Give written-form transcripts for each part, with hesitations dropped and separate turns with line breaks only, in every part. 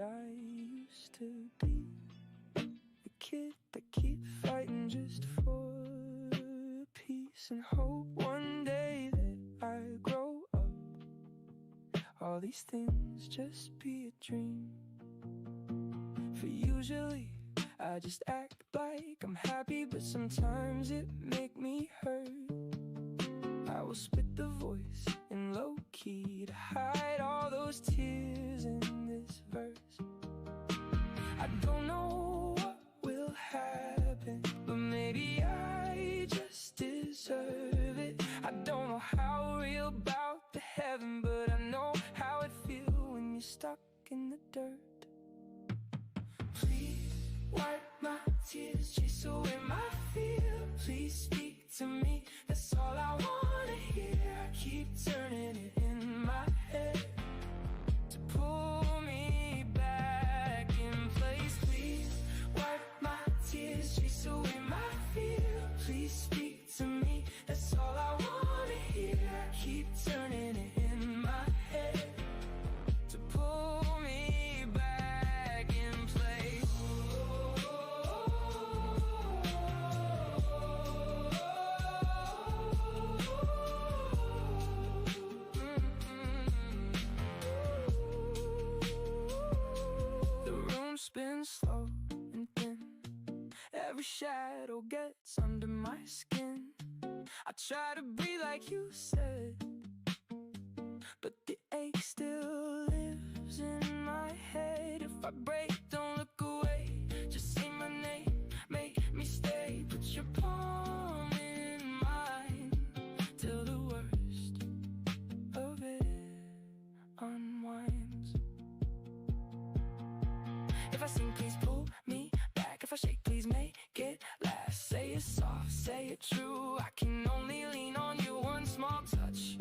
I used to be. The kid that keeps fighting just for peace and hope one day that I grow up. All these things just be a dream. For usually I just act like I'm happy, but sometimes it make me hurt. I will spit the voice in low key to hide all those tears in this verse. I don't know what will happen, but maybe I just deserve it. I don't know how real about the heaven, but I know how it feels when you're stuck in the dirt. Please wipe my tears, chase away my fear. Please speak to me, that's all I wanna hear. I keep turning it in my head to pull me back in place. Please wipe my tears, chase away my fear. Please speak to me, that's all I wanna hear. I keep turning it in my head to pull me back in place. The room spins slow and thin. Every shadow gets under my skin. I try to be like you said, but the ache still lives in my head. If I break, don't look away. Just say my name, make me stay. Put your palm in mine till the worst of it unwinds. If I sing, please pull me back. If I shake, please make it last. Say it soft, say it true. I can only lean on you. One small touch,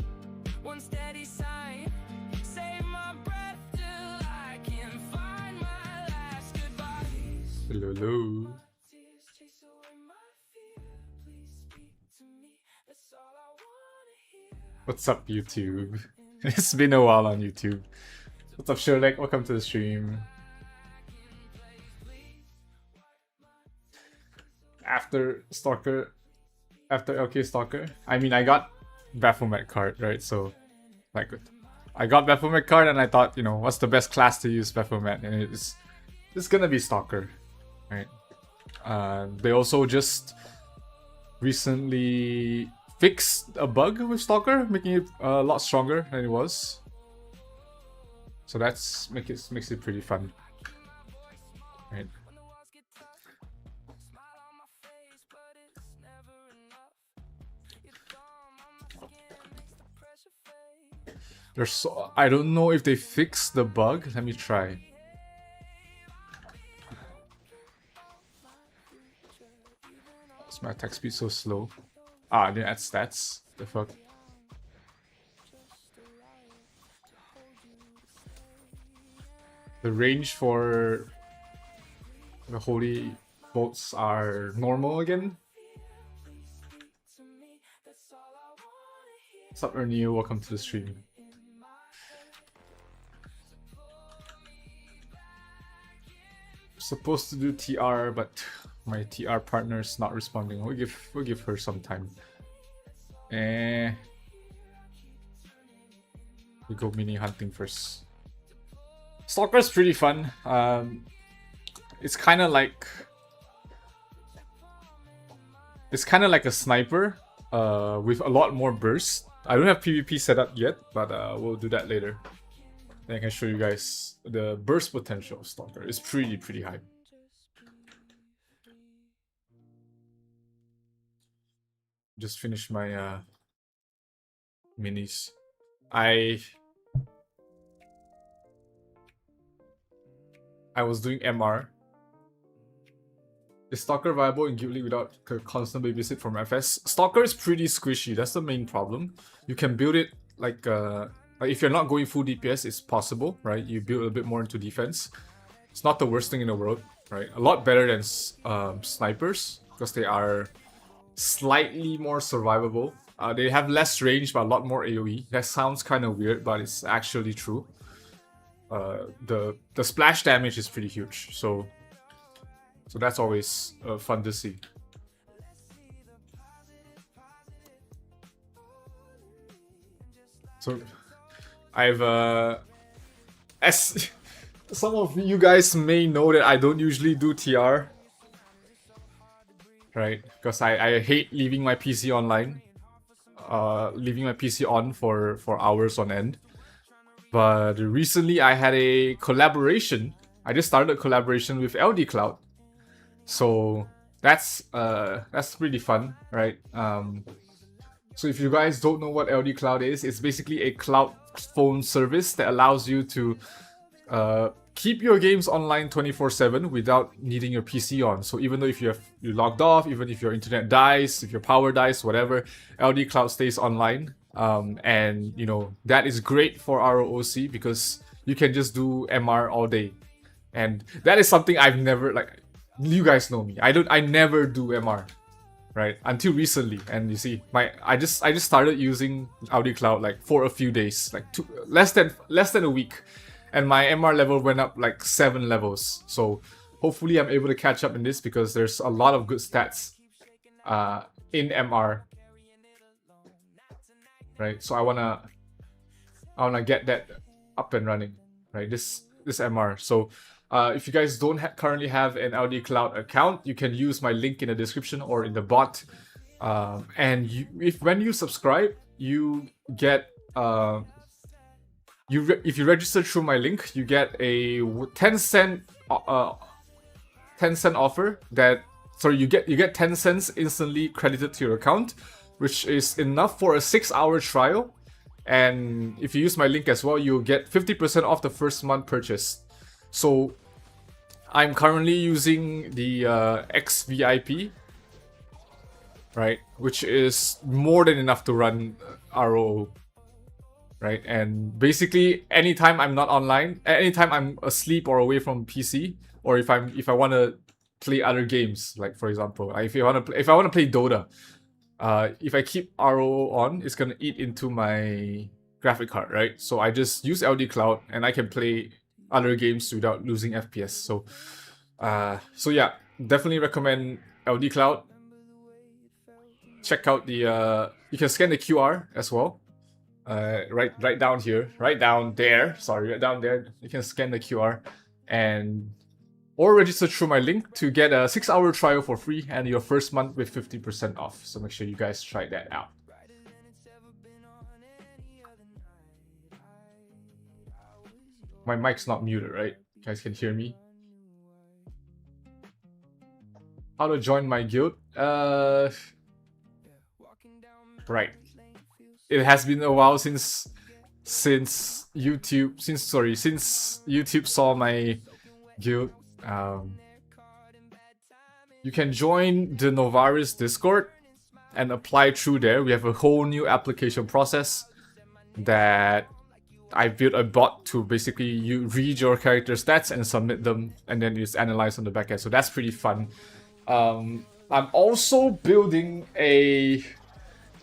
one steady sign. Save my breath till I can find my last goodbye.
Hello, hello.
Tears chase away my fear. Please speak to me. That's all I wanna hear.
What's up, YouTube? It's been a while on YouTube. What's up, Sherlock? Welcome to the stream. After Stalker, after LK Stalker, I mean, I got BAPHO card, right? So, like, I got BAPHO card, and I thought, you know, what's the best class to use BAPHO, and it's gonna be Stalker, right? They also just recently fixed a bug with Stalker, making it a lot stronger than it was. So that's makes it pretty fun, right? There's I don't know if they fixed the bug. Let me try. Is my attack speed so slow? Ah, I didn't add stats. The fuck? The range for the holy bolts are normal again. What's up, Ernie? Welcome to the stream. Supposed to do TR, but my TR partner is not responding. We'll give her some time. We go mini hunting first. Stalker's pretty fun. It's kind of like a sniper with a lot more burst. I don't have PvP set up yet, but we'll do that later. Then I can show you guys the burst potential of Stalker. It's pretty high. Just finished my minis. I was doing MR. Is Stalker viable in Guild League without a constant babysit from FS? Stalker is pretty squishy. That's the main problem. You can build it like if you're not going full DPS, it's possible, right? You build a bit more into defense. It's not the worst thing in the world, right? A lot better than snipers because they are slightly more survivable. They have less range but a lot more AoE. That sounds kind of weird, but it's actually true. the splash damage is pretty huge. So that's always fun to see. So I've as some of you guys may know that I don't usually do TR, right? Because I hate leaving my PC online, leaving my PC on for hours on end. But recently I had a collaboration. I just started a collaboration with LD Cloud, so that's pretty fun, right? So if you guys don't know what LD Cloud is, it's basically a cloud phone service that allows you to keep your games online 24/7 without needing your PC on. So even though if you're logged off, even if your internet dies, if your power dies, whatever, LD Cloud stays online. And you know that is great for ROC because you can just do MR all day, and that is something I've never, like, you guys know me. I never do MR. Right, until recently, and you see, I just started using LD Cloud like for a few days, like less than a week, and my MR level went up like 7 levels. So hopefully I'm able to catch up in this because there's a lot of good stats in MR. Right, so I wanna get that up and running. Right, this MR. So if you guys don't currently have an LD Cloud account, you can use my link in the description or in the bot. And when you subscribe, you get if you register through my link, you get a 10-cent offer you get 10 cents instantly credited to your account, which is enough for a 6-hour trial. And if you use my link as well, you'll get 50% off the first month purchase. So I'm currently using the XVIP, right, which is more than enough to run ROO, right? And basically, anytime I'm not online, anytime I'm asleep or away from PC, or if I want to play other games, like for example, if I want to play Dota, if I keep ROO on, it's gonna eat into my graphic card, right? So I just use LD Cloud and I can play other games without losing FPS. So yeah, definitely recommend LD Cloud. Check out the you can scan the QR as well. Right down here, right down there. Sorry, right down there. You can scan the QR or register through my link to get a 6-hour trial for free and your first month with 50% off. So make sure you guys try that out. My mic's not muted, right? You guys can hear me. How to join my guild? Right. It has been a while since YouTube saw my guild. You can join the Novaris Discord and apply through there. We have a whole new application process that I built a bot to basically you read your character stats and submit them, and then it's analyzed on the back end. So that's pretty fun. I'm also building a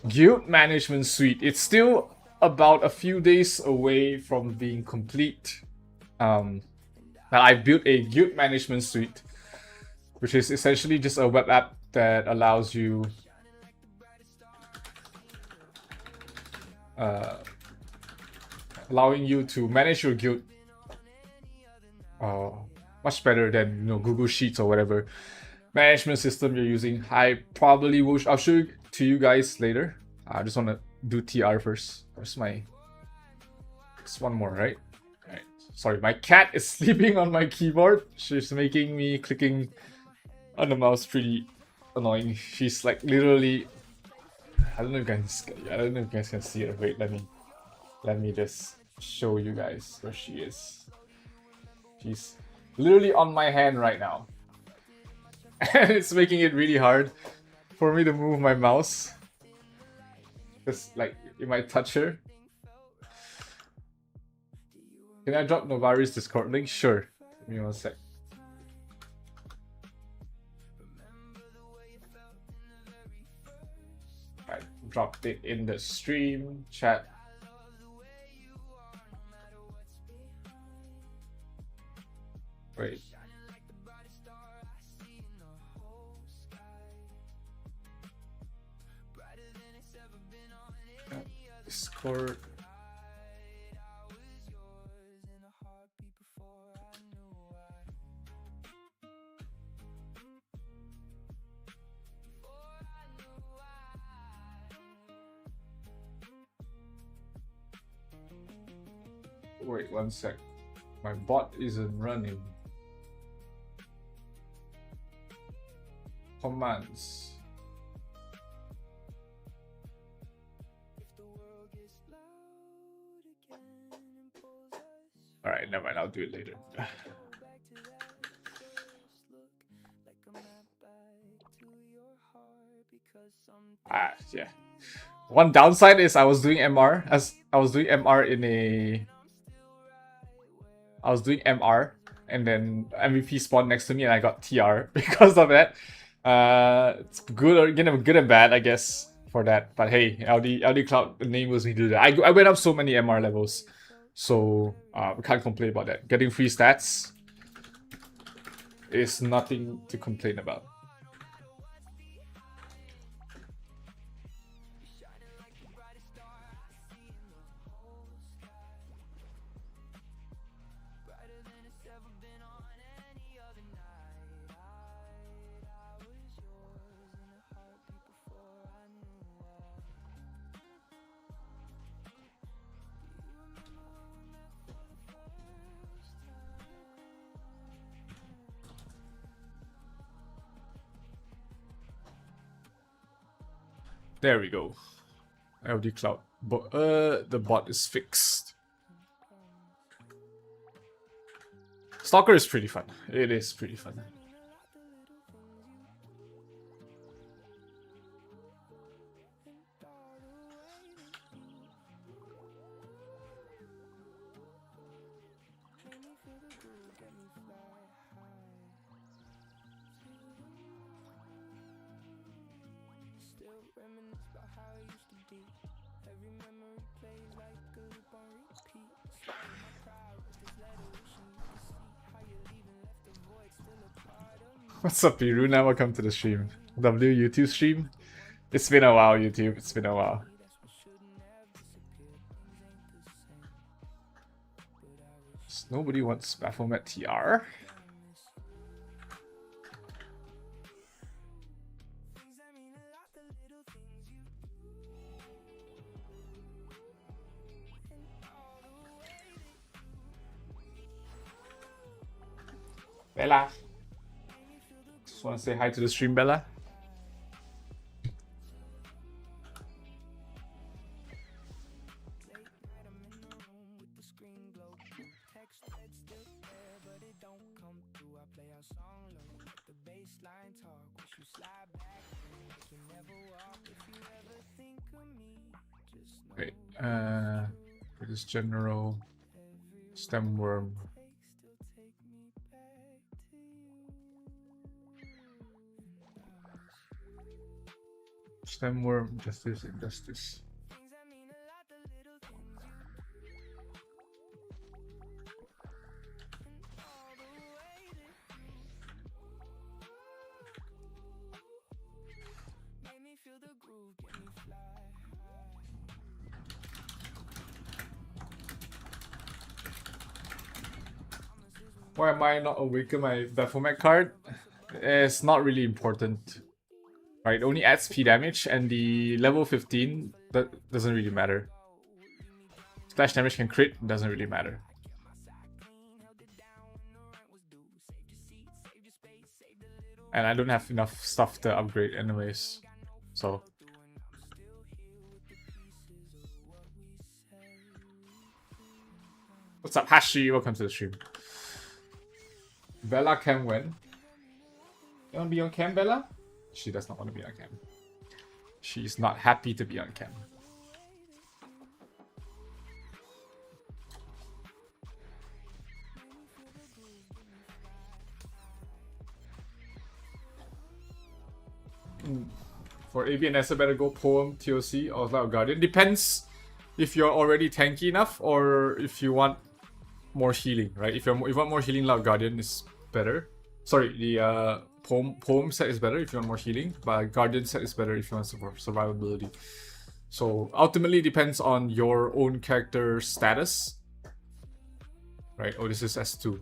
guild management suite. It's still about a few days away from being complete. I built a guild management suite, which is essentially just a web app that allows you allowing you to manage your guild much better than Google Sheets or whatever management system you're using. I probably will. I'll show it to you guys later. I just want to do TR first. There's one more, right? Alright. Sorry, my cat is sleeping on my keyboard. She's making me clicking on the mouse pretty annoying. She's like literally. I don't know if you guys can see it. Wait, let me just show you guys where she is. She's literally on my hand right now. And it's making it really hard for me to move my mouse. Because, like, you might touch her. Can I drop Novari's Discord link? Sure. Give me 1 sec. I dropped it in the stream chat. Wait. Discord. Wait 1 sec. My bot isn't running. Commands. Alright, never mind, I'll do it later. Yeah. One downside is I was doing MR and then MVP spawned next to me and I got TR because of that. It's good and bad, I guess, for that. But hey, LD Cloud enables me to do that. I went up so many MR levels, so we can't complain about that. Getting free stats is nothing to complain about. There we go. LD Cloud. But the bot is fixed. Stalker is pretty fun. It is pretty fun. What's up, Iruna? Welcome to the stream. YouTube stream. It's been a while, YouTube. It's been a while. Nobody wants BAPHO TR. Bella. Just want to say hi to the stream, Bella. Wait, for this general stem worm. Stem worm, justice, injustice. Why am I not awaken my BAPHO card? It's not really important. Right, it only adds P damage, and the level 15 that doesn't really matter. Splash damage can crit, doesn't really matter. And I don't have enough stuff to upgrade anyways, so. What's up, Hashi? Welcome to the stream. Bella can win. You wanna be on cam, Bella? She does not want to be on cam. She's not happy to be on cam. For ABNS, I better go Poem, TOC, or Cloud Guardian. Depends if you're already tanky enough or if you want more healing, right? If you want more healing, Loud Guardian is better. Sorry, the poem set is better if you want more healing, but Guardian set is better if you want survivability. So ultimately it depends on your own character status. Right? Oh, this is S2.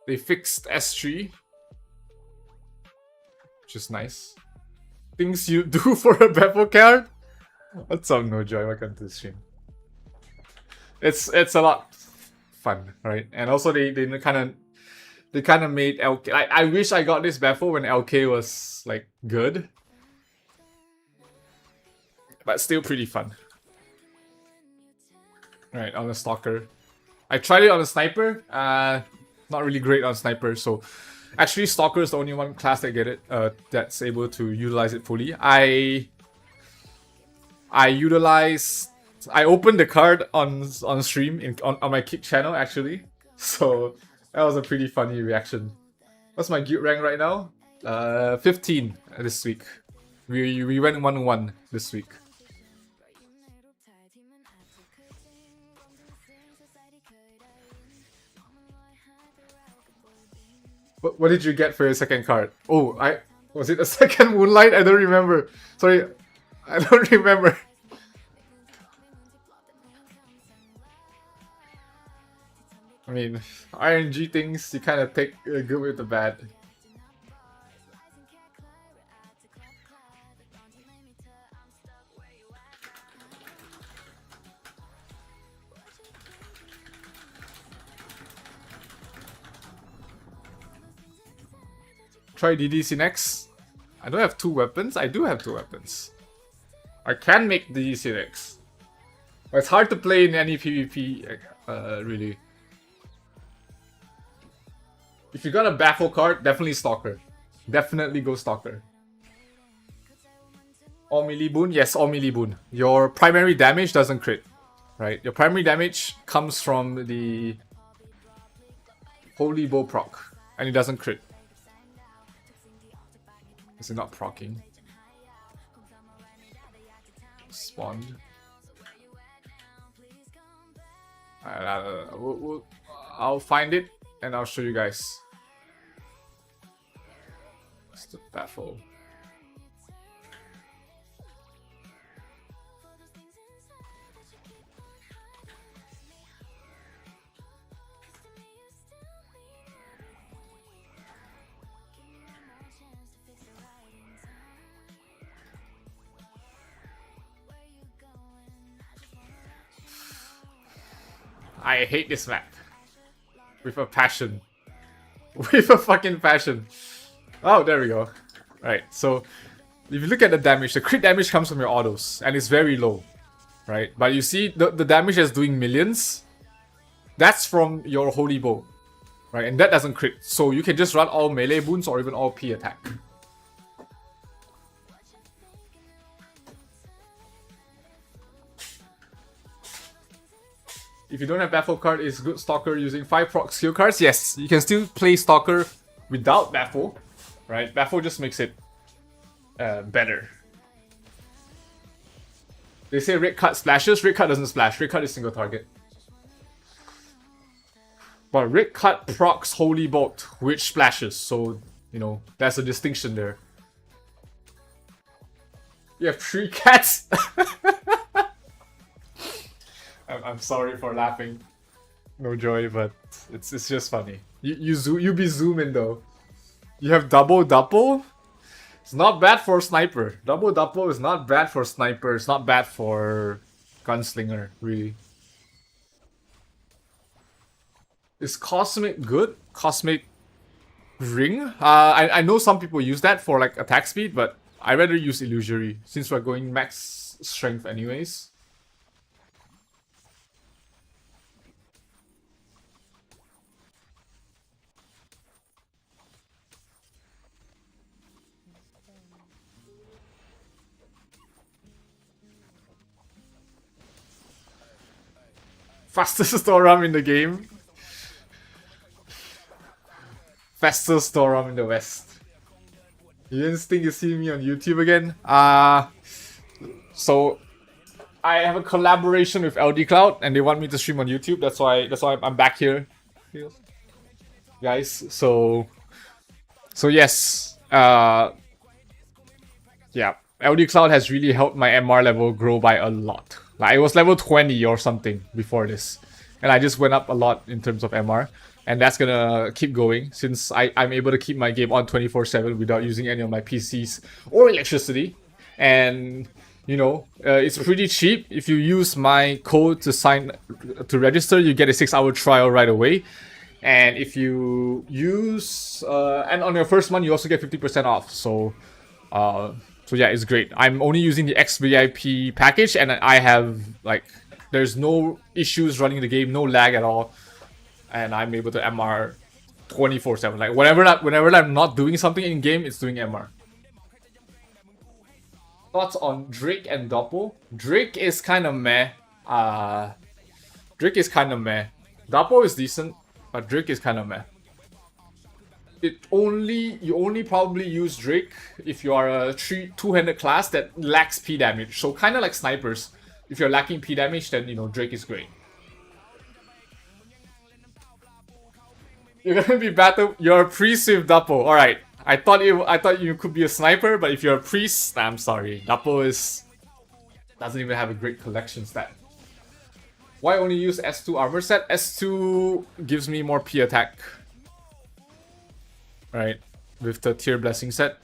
They fixed S3, which is nice. Things you do for a BAPHO card? What's up, No Joy? Welcome to the stream. It's a lot fun, right? And also they kind of made LK. I wish I got this BAPHO when LK was like good, but still pretty fun. Right, on the Stalker. I tried it on a Sniper. Not really great on Sniper. So actually, Stalker is the only one class that get it. That's able to utilize it fully. I opened the card on stream on my Kick channel actually. So that was a pretty funny reaction. What's my guild rank right now? 15 this week. We went 1-1 this week. What did you get for your second card? Oh, was it a second Moonlight? I don't remember. Sorry, I don't remember. I mean, RNG things, you kind of take the good with the bad. Try DDC next. I don't have 2 weapons. I do have 2 weapons. I can make DDC next. But it's hard to play in any PvP, really. If you got a BAPHO card, definitely Stalker. Definitely go Stalker. All melee boon? Yes, all melee boon. Your primary damage doesn't crit. Right? Your primary damage comes from the Holy Bow proc. And it doesn't crit. Is it not proccing? Spawned. I'll find it and I'll show you guys. It's the BAPHO. I hate this map. With a passion. With a fucking passion. Oh, there we go. Right, so if you look at the damage, the crit damage comes from your autos, and it's very low. Right, but you see the damage that's doing millions, that's from your Holy Bow. Right, and that doesn't crit. So you can just run all melee boons or even all P attack. If you don't have BAPHO card, is good Stalker using 5 proc skill cards? Yes, you can still play Stalker without BAPHO, right? BAPHO just makes it better. They say red cut splashes. Red cut doesn't splash. Red cut is single target. But red cut procs Holy Bolt, which splashes. So, you know, that's a distinction there. You have 3 cats? I'm sorry for laughing, No Joy, but it's just funny. You be zooming though. You have double. It's not bad for sniper. Double is not bad for sniper. It's not bad for gunslinger, really. Is Cosmic good? Cosmic Ring? I know some people use that for like attack speed, but I rather use Illusory since we're going max strength anyways. Fastest Storam in the game. Fastest Storam in the West. You didn't think you see me on YouTube again? So I have a collaboration with LD Cloud, and they want me to stream on YouTube. That's why I'm back here, guys. So yes, yeah, LD Cloud has really helped my MR level grow by a lot. Like, it was level 20 or something before this, and I just went up a lot in terms of MR, and that's gonna keep going since I'm able to keep my game on 24/7 without using any of my PCs or electricity. And you know, it's pretty cheap. If you use my code to register, you get a 6-hour trial right away. And if you use and on your first month, you also get 50% off. So yeah, it's great. I'm only using the XVIP package, and I have, like, there's no issues running the game, no lag at all, and I'm able to MR 24/7. Like, whenever I'm not doing something in game, it's doing MR. Thoughts on Drake and Doppel? Drake is kind of meh. Drake is kind of meh. Doppel is decent, but Drake is kind of meh. You only probably use Drake if you are a two-handed class that lacks P damage. So kind of like snipers. If you're lacking P damage, then you know Drake is great. You're gonna be battle. You're a priest with Doppel. All right. I thought you could be a sniper, but if you're a priest, I'm sorry. Doppel doesn't even have a great collection stat. Why only use S2 armor set? S2 gives me more P attack. Right, with the tier blessing set.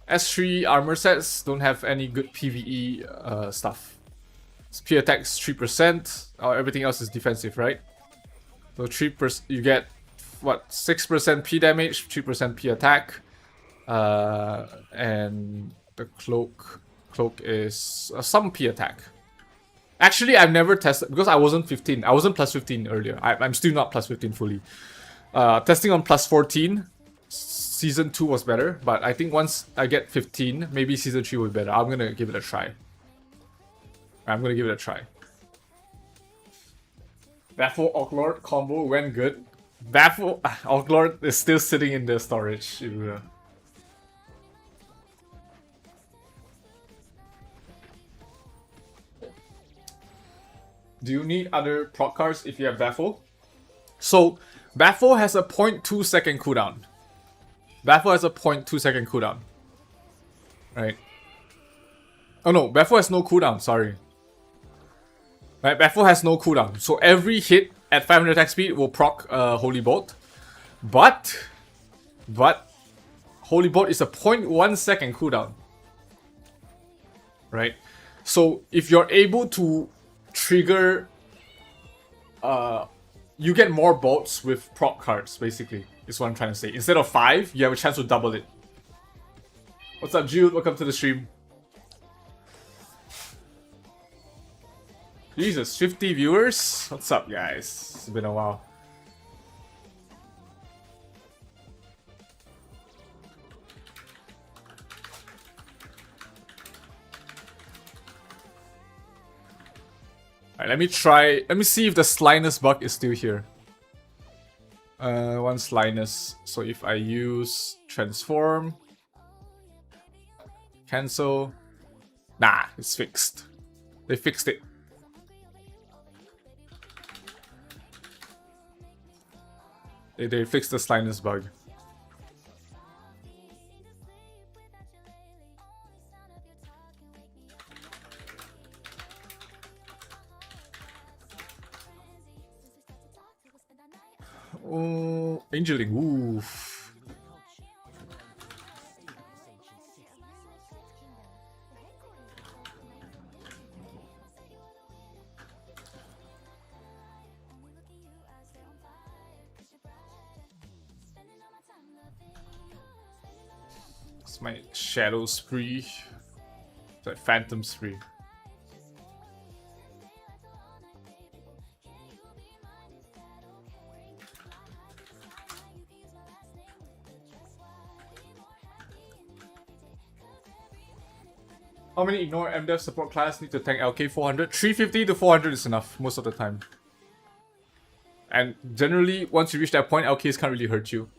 S3 armor sets don't have any good PvE stuff. P attack is 3%. Everything else is defensive, right? So 3%, you get what, 6% P damage, 3% P attack, and the cloak is some P attack. Actually, I've never tested because I wasn't 15. I wasn't plus 15 earlier. I'm still not plus 15 fully. Testing on plus 14, season 2 was better, but I think once I get 15, maybe season 3 will be better. I'm gonna give it a try. BAPHO Orc combo went good. BAPHO Orc is still sitting in the storage. Do you need other proc cards if you have BAPHO? So BAPHO has a 0.2 second cooldown. Right. Oh no, BAPHO has no cooldown, sorry. Right, BAPHO has no cooldown. So every hit at 500 attack speed will proc Holy Bolt. But Holy Bolt is a 0.1 second cooldown. Right? So if you're able to trigger you get more bolts with proc cards, basically, is what I'm trying to say. Instead of 5, you have a chance to double it. What's up, Jude? Welcome to the stream. Jesus, 50 viewers? What's up, guys? It's been a while. Alright, let me see if the slyness bug is still here. One slyness. So if I use transform, cancel. Nah, it's fixed. They fixed it. They fixed the slyness bug. Oh, Angeling, oof. It's my shadow spree. It's like phantom spree. How many ignore MDev support class need to tank LK 400? 350 to 400 is enough most of the time. And generally, once you reach that point, LKs can't really hurt you.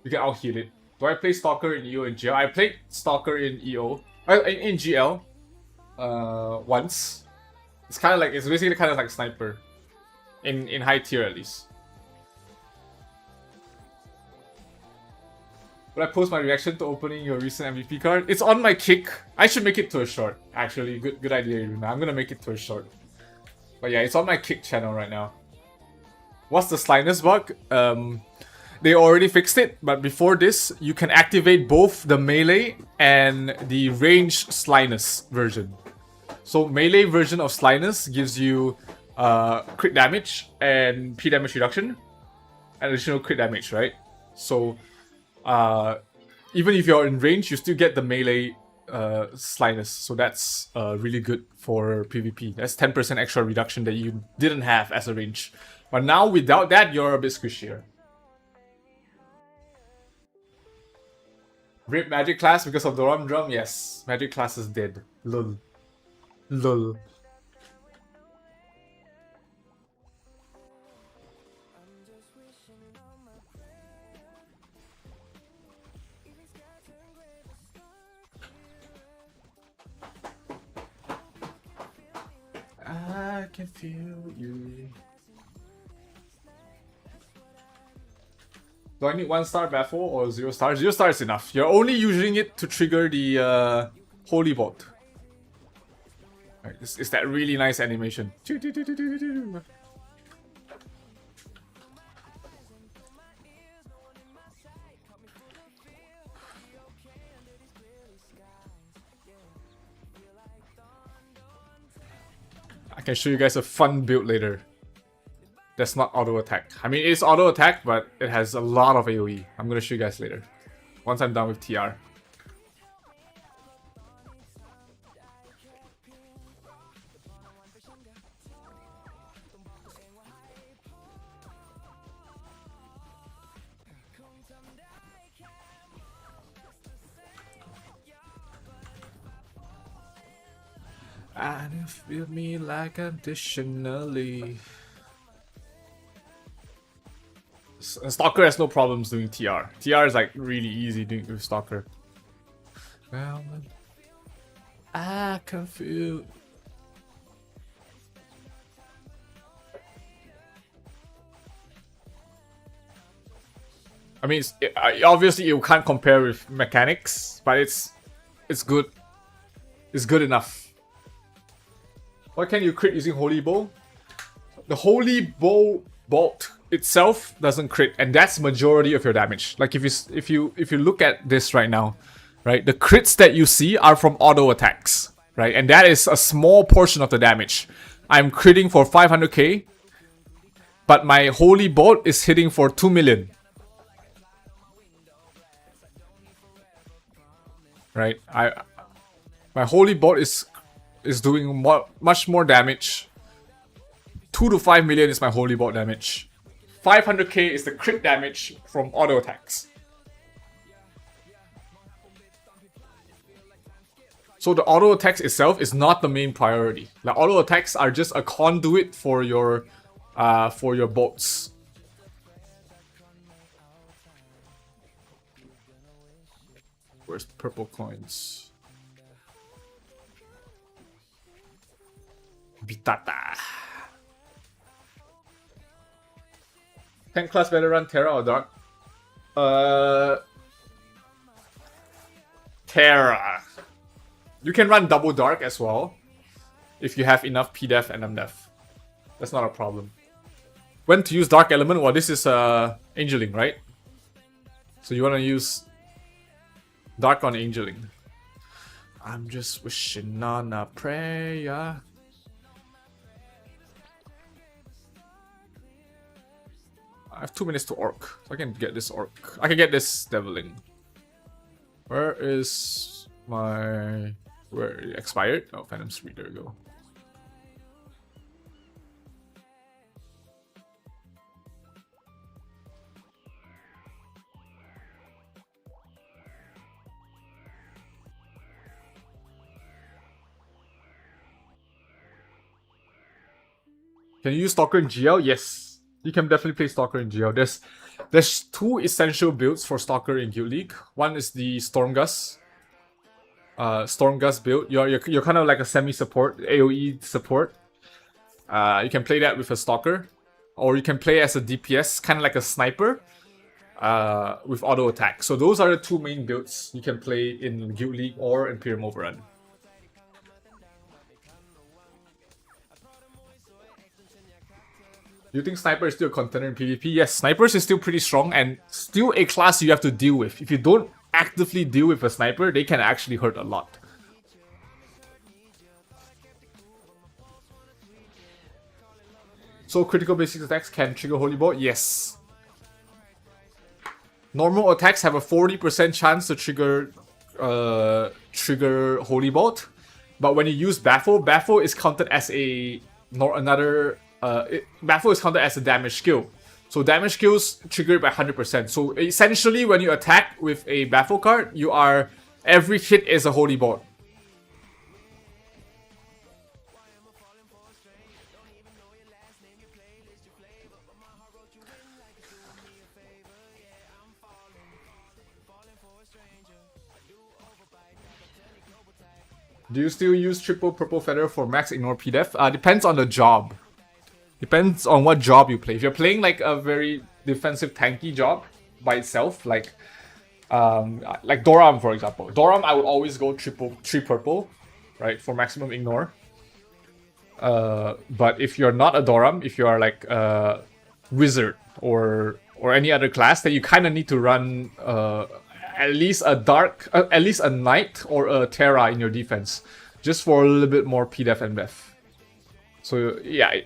You can out-heal it. Do I play Stalker in EO and GL? I played Stalker in EO. In GL. once. It's kind of like, it's basically kind of like sniper. In high tier at least. Will I post my reaction to opening your recent MVP card? It's on my kick. I should make it to a short. Actually, good idea, Iruna. I'm gonna make it to a short. But yeah, it's on my kick channel right now. What's the slyness bug? They already fixed it, but before this, you can activate both the melee and the range slyness version. So melee version of slyness gives you crit damage and P damage reduction, and additional crit damage, right? So even if you're in range, you still get the melee slyness. So that's really good for PvP. That's 10% extra reduction that you didn't have as a range. But now without that, you're a bit squishier. Rip magic class because of the rum drum? Yes, magic class is dead. Lol. Lol. I can feel you. Do I need 1-star BAPHO or 0-star? 0-star is enough. You're only using it to trigger the Holy Bolt. Right, it's that really nice animation. I can show you guys a fun build later. That's not auto attack. I mean, it's auto attack, but it has a lot of AoE. I'm gonna show you guys later. Once I'm done with TR. And you feel me like additionally. Stalker has no problems doing TR. TR is like really easy doing with Stalker. Well, I can feel. I mean, obviously you can't compare with mechanics, but it's good. It's good enough. Why can't you crit using Holy Bow? The Holy Bow bolt itself doesn't crit, and that's majority of your damage. Like if you look at this right now, right, the crits that you see are from auto attacks, right, and that is a small portion of the damage. I'm critting for 500k, but my Holy Bolt is hitting for 2 million. Right, my Holy Bolt is doing much more damage. 2 to 5 million is my Holy Bolt damage. 500k is the crit damage from auto attacks. So the auto attacks itself is not the main priority. The auto attacks are just a conduit for your bolts. Where's the purple coins? Bitata. Tank class better run Terra or Dark? Terra. You can run double Dark as well if you have enough PDEF and MDEF. That's not a problem. When to use Dark Element? Well, this is Angeling, right? So you want to use Dark on Angeling. I'm just wishing on a prayer. I have 2 minutes to orc, so I can get this orc. I can get this deviling. Where is my... Where it expired? Oh, Phantom Street, there we go. Can you use Stalker in GL? Yes. You can definitely play Stalker in GL. There's 2 essential builds for Stalker in Guild League. One is the Stormgust. Stormgust build. You're kind of like a semi-support, AoE support. You can play that with a Stalker, or you can play as a DPS, kind of like a sniper, with auto attack. So those are the two main builds you can play in Guild League or Imperium Overrun. Do you think Sniper is still a contender in PvP? Yes, Snipers is still pretty strong and still a class you have to deal with. If you don't actively deal with a Sniper, they can actually hurt a lot. So critical basic attacks can trigger Holy Bolt? Yes. Normal attacks have a 40% chance to trigger Holy Bolt. But when you use BAPHO, BAPHO is counted as BAPHO is counted as a damage skill. So damage skills trigger it by 100%. So essentially when you attack with a BAPHO card, every hit is a Holy Bolt. Do you still use triple purple feather for max ignore PDEF? Depends on the job. Depends on what job you play. If you're playing like a very defensive tanky job by itself, like Doram for example. Doram I would always go three purple, right, for maximum ignore. But if you're not a Doram, if you are like a wizard or any other class, then you kind of need to run at least a knight or a Terra in your defense, just for a little bit more PDEF and BEF. So yeah,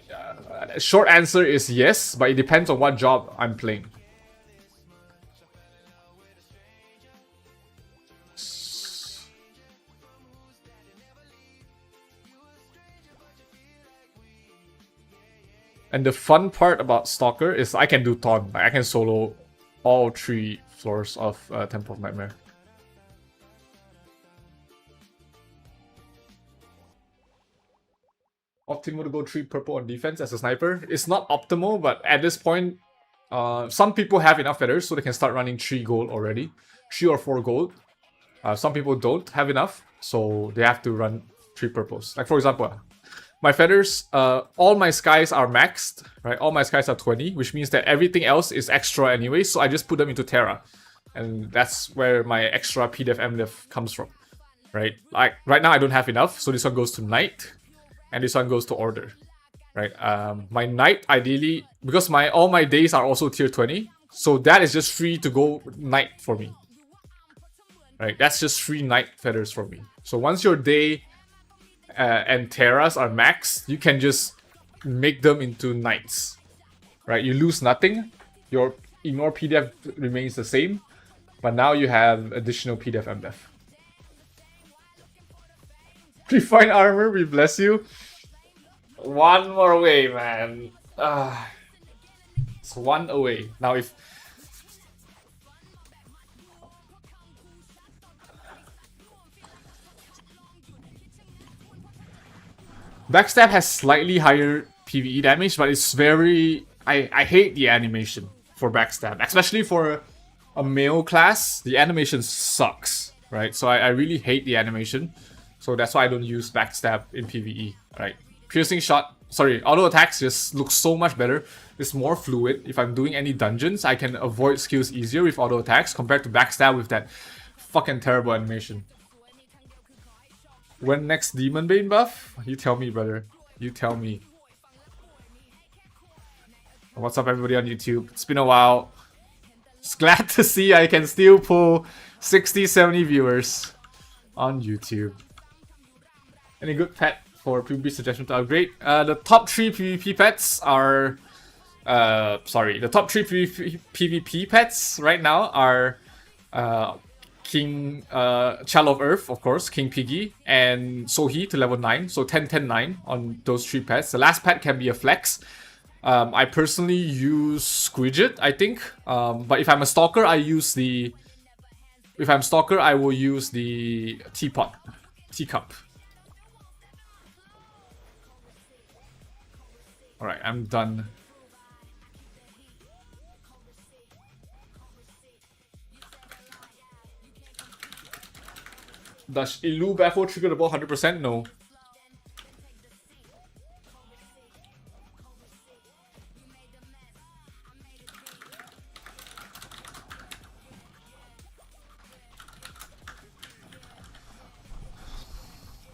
short answer is yes, but it depends on what job I'm playing. And the fun part about Stalker is I can do taunt. Like I can solo all 3 floors of Temple of Nightmare. Optimal to go 3 purple on defense as a sniper. It's not optimal, but at this point, some people have enough feathers so they can start running 3 gold already. 3 or 4 gold. Some people don't have enough, so they have to run 3 purples. Like for example, my feathers, all my skies are maxed, right? All my skies are 20, which means that everything else is extra anyway, so I just put them into Terra. And that's where my extra PDEF MDEF comes from, right? Like right now I don't have enough, so this one goes to Knight, and this one goes to Order, right? My Knight ideally, because all my days are also tier 20, so that is just free to go Knight for me, right? That's just free Knight feathers for me. So once your day and Terras are maxed, you can just make them into Knights, right? You lose nothing, your ignore PDEF remains the same, but now you have additional PDEF MDEF. Refine armor, we bless you. One more away, man. It's 1 away. Now if... Backstab has slightly higher PvE damage, but it's very... I hate the animation for Backstab. Especially for a male class, the animation sucks, right? So I really hate the animation. So that's why I don't use Backstab in PvE, right? Piercing shot, sorry, auto attacks just looks so much better. It's more fluid. If I'm doing any dungeons, I can avoid skills easier with auto attacks compared to Backstab with that fucking terrible animation. When next Demon Bane buff? You tell me, brother. You tell me. What's up, everybody on YouTube? It's been a while. It's glad to see I can still pull 60, 70 viewers on YouTube. Any good pet for PvP suggestion to upgrade? The top 3 PvP pets are... the top 3 PvP pets right now are... King Child of Earth, of course, King Piggy, and Sohi to level 9, so 10, 10, 9 on those 3 pets. The last pet can be a flex. I personally use Squidget, I think, but if I'm a Stalker, I use the... If I'm Stalker, I will use the teacup. Alright, I'm done. Does Ilu BAPHO trigger the ball 100%? No.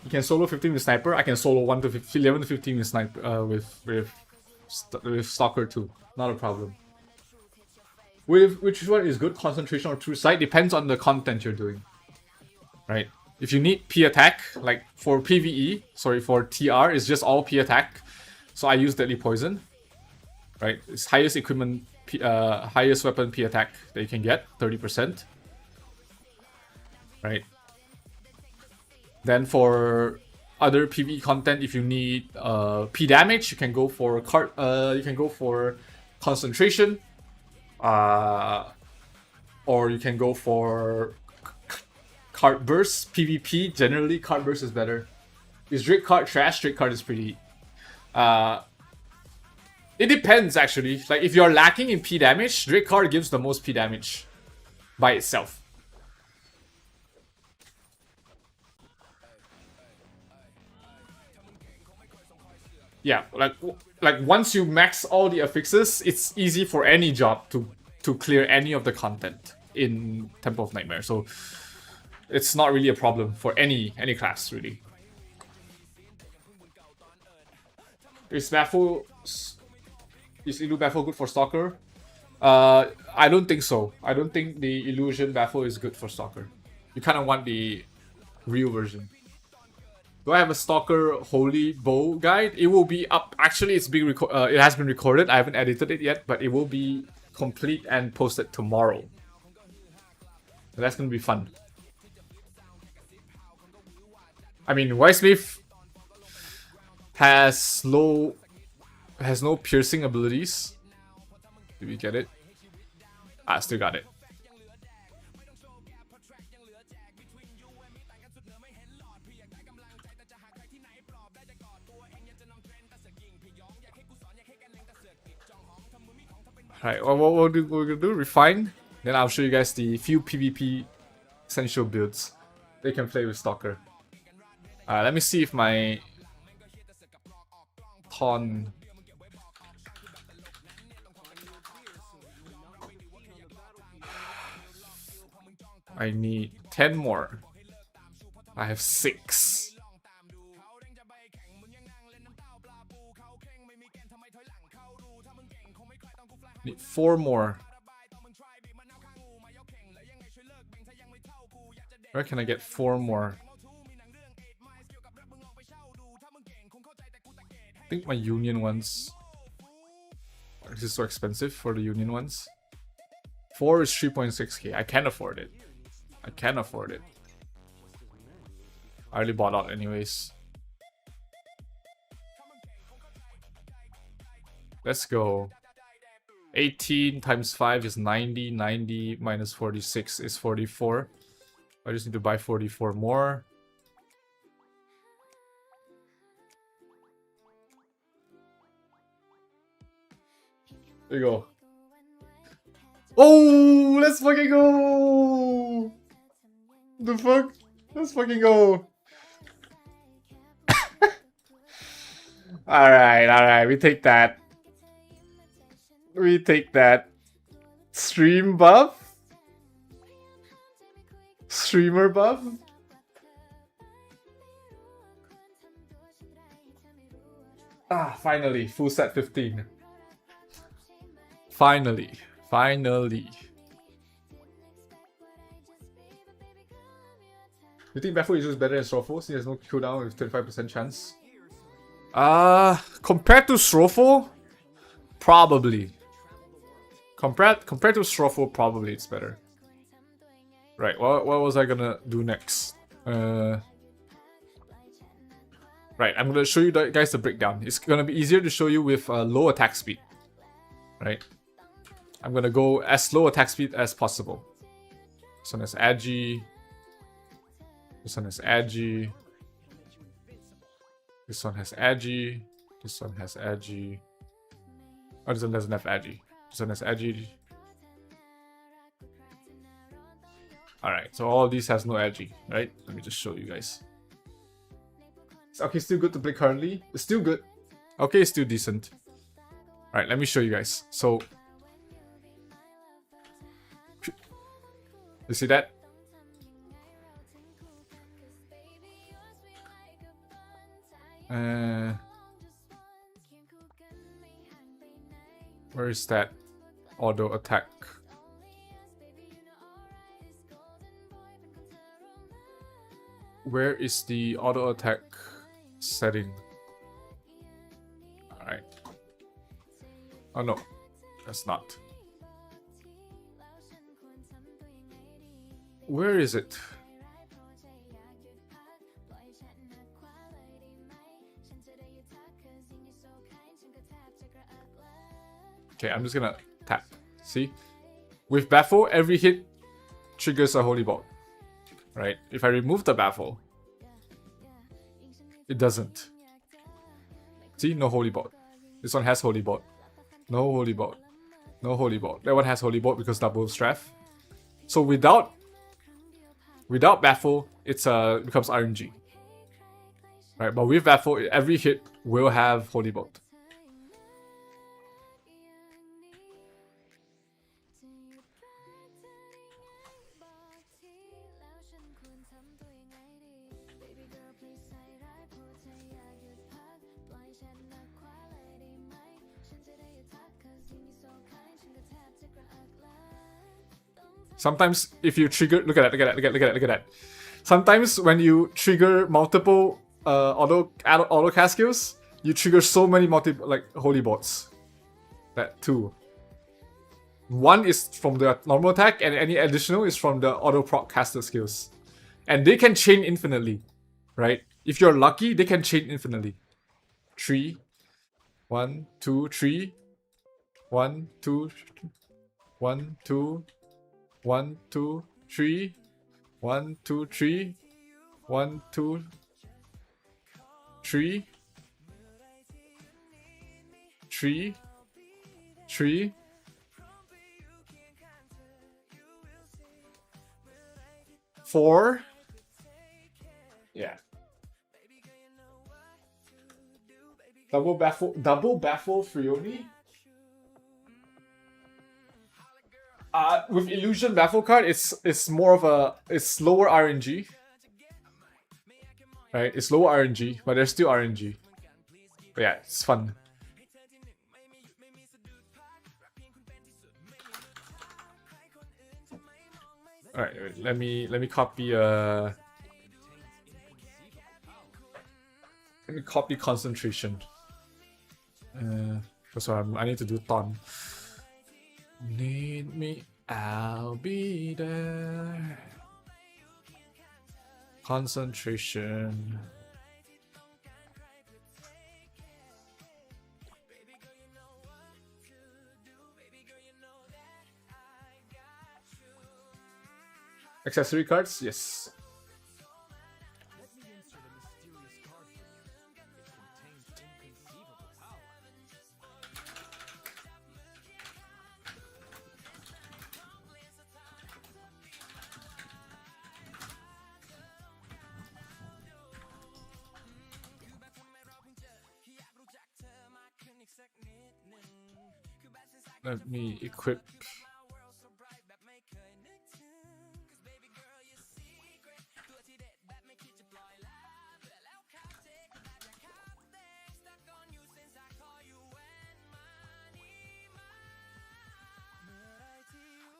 You can solo 15 with Sniper. I can solo 11 to 15 with Sniper. With Stalker too. Not a problem. Which one is good? Concentration or True Sight? Depends on the content you're doing. Right? If you need P attack, like for PvE, for TR, it's just all P attack. So I use Deadly Poison. Right? It's highest equipment, highest weapon P attack that you can get, 30%. Right? Then for other PvE content, if you need P damage, you can go for concentration, or you can go for card burst. PvP generally card burst is better. Is Drake card trash? Drake card is pretty. It depends actually. Like if you're lacking in P damage, Drake card gives the most P damage by itself. Yeah, like once you max all the affixes, it's easy for any job to clear any of the content in Temple of Nightmare. So it's not really a problem for any class really. Is BAPHO good for Stalker? I don't think so. I don't think the Illusion BAPHO is good for Stalker. You kind of want the real version. Do I have a Stalker Holy Bow guide? It will be up. Actually, it's being it has been recorded. I haven't edited it yet, but it will be complete and posted tomorrow. So that's gonna be fun. I mean, Wisesmith has no piercing abilities. Did we get it? I still got it. Alright, what we're gonna do, refine. Then I'll show you guys the few PvP essential builds they can play with Stalker. Let me see if my Ton. I need 10 more. I have 6. Need 4 more. Where can I get 4 more? I think my Union ones. This is so expensive for the Union ones. 4 is 3.6k. I can't afford it. I can't afford it. I already bought out anyways. Let's go. 18 times 5 is 90. 90 minus 46 is 44. I just need to buy 44 more. There you go. Oh, let's fucking go! The fuck? Let's fucking go. Alright, we take that. We take that. Stream buff? Streamer buff? Ah, finally, full set 15. Finally. You think BAPHO is better than Srofo since there's no cooldown with 25% chance? Compared to Srofo, probably. Compared to Srofo, probably it's better. Right, what was I gonna do next? Right, I'm gonna show you guys the breakdown. It's gonna be easier to show you with low attack speed. Right? I'm gonna go as low attack speed as possible. This one is Agi. This one is Agi. This one has Agi. This one has Agi. Oh, this one doesn't have Agi. This one has Agi. Alright, so all of these has no edging, right? Let me just show you guys. Okay, still good to play currently. It's still good. Okay, it's still decent. Alright, let me show you guys. So, you see that? Where is that auto attack? Where is the auto attack setting? Alright. Oh no, that's not. Where is it? Okay, I'm just gonna tap. See? With BAPHO, every hit triggers a holy bolt. Right? If I remove the BAPHO, it doesn't. See? No holy bolt. This one has holy bolt. No holy bolt. No holy bolt. That one has holy bolt because double strafe. So without BAPHO, it's becomes RNG. Right? But with BAPHO, every hit will have holy bolt. Sometimes if you trigger, look at that. Sometimes when you trigger multiple auto cast skills, you trigger so many holy bots. That too. One is from the normal attack, and any additional is from the auto proc caster skills, and they can chain infinitely, right? If you're lucky, they can chain infinitely. 3, 1, 2, 3, 1, 2, 1, 2. 1, 2, 3, 1, 2, 3, 1, 2, 3, 3, 3, 4. Yeah. Double BAPHO Frioni. With Illusion BAPHO card, it's more of it's lower RNG. Right? It's lower RNG, but there's still RNG. But yeah, it's fun. Alright, let me copy let me copy concentration. So I need to do ton. Need me, I'll be there. Concentration. Accessory cards? Yes. Let me equip.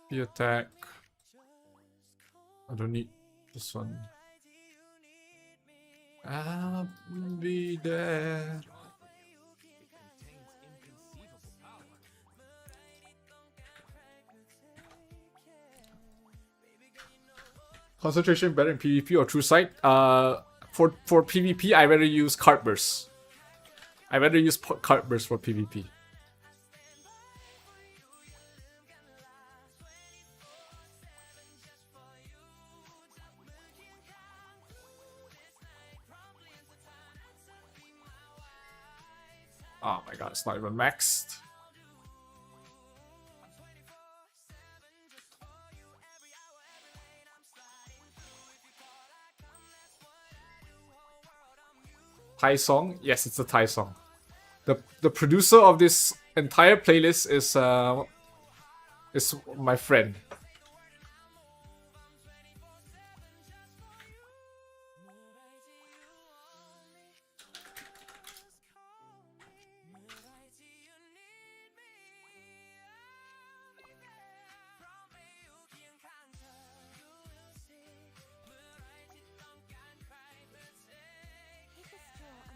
The attack. I don't need this one. I'll be there. Concentration better in PvP or true sight? For PvP, I rather use card burst. I rather use card burst for PvP. Oh my god, it's not even maxed. Thai song? Yes, it's a Thai song. The producer of this entire playlist is my friend.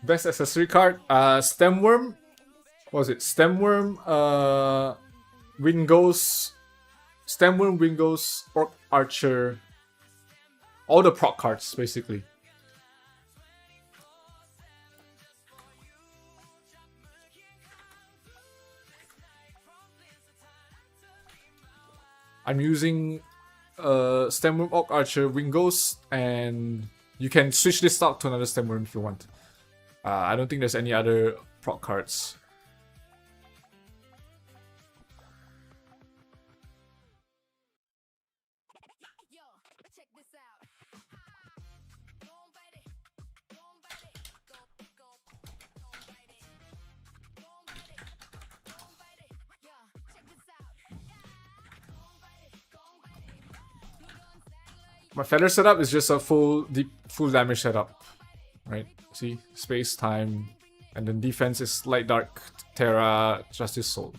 Best accessory card, Stemworm. What was it? Stemworm, Wingos, Stemworm, Wingos, Orc Archer. All the proc cards, basically. I'm using Stemworm, Orc Archer, Wingos, and you can switch this out to another Stemworm if you want. I don't think there's any other proc cards. My feather setup is just a full damage setup, right? See, space, time, and then defense is light, dark, Terra, Justice, Soul.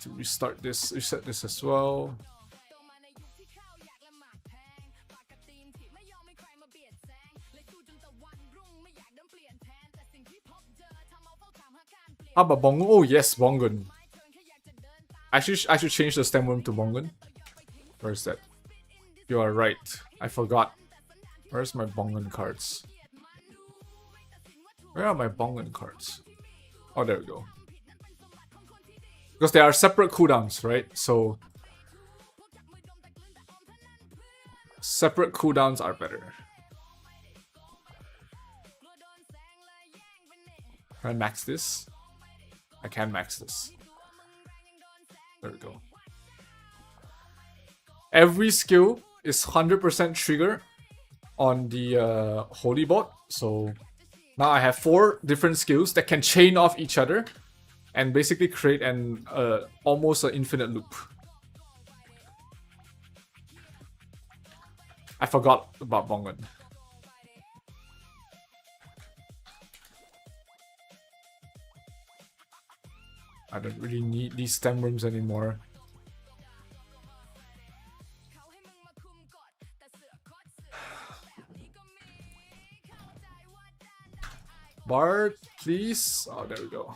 To reset this as well. How about Bongun? Oh yes, Bongun. I should change the Stemworm to Bongun. Where's that? You are right. I forgot. Where's my Bongun cards? Where are my Bongun cards? Oh, there we go. Because they are separate cooldowns, right? So separate cooldowns are better. Can I max this? I can max this. There we go. Every skill is 100% trigger on the Holy Bot. So now I have 4 different skills that can chain off each other and basically create an almost an infinite loop. I forgot about Bongun. I don't really need these Stemworms anymore. Bard, please. Oh, there we go.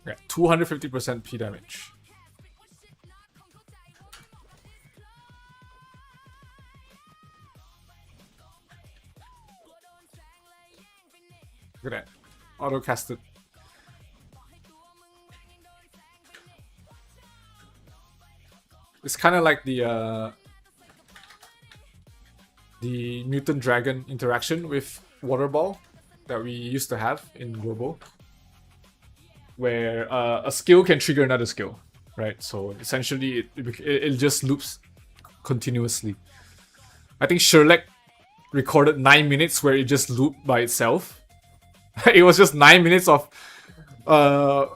Yeah, 250% P damage. Look at that. Auto casted. It's kind of like the Mutant Dragon interaction with Water Ball that we used to have in Global, where a skill can trigger another skill, right? So essentially, it just loops continuously. I think Sherlock recorded 9 minutes where it just looped by itself. It was just 9 minutes of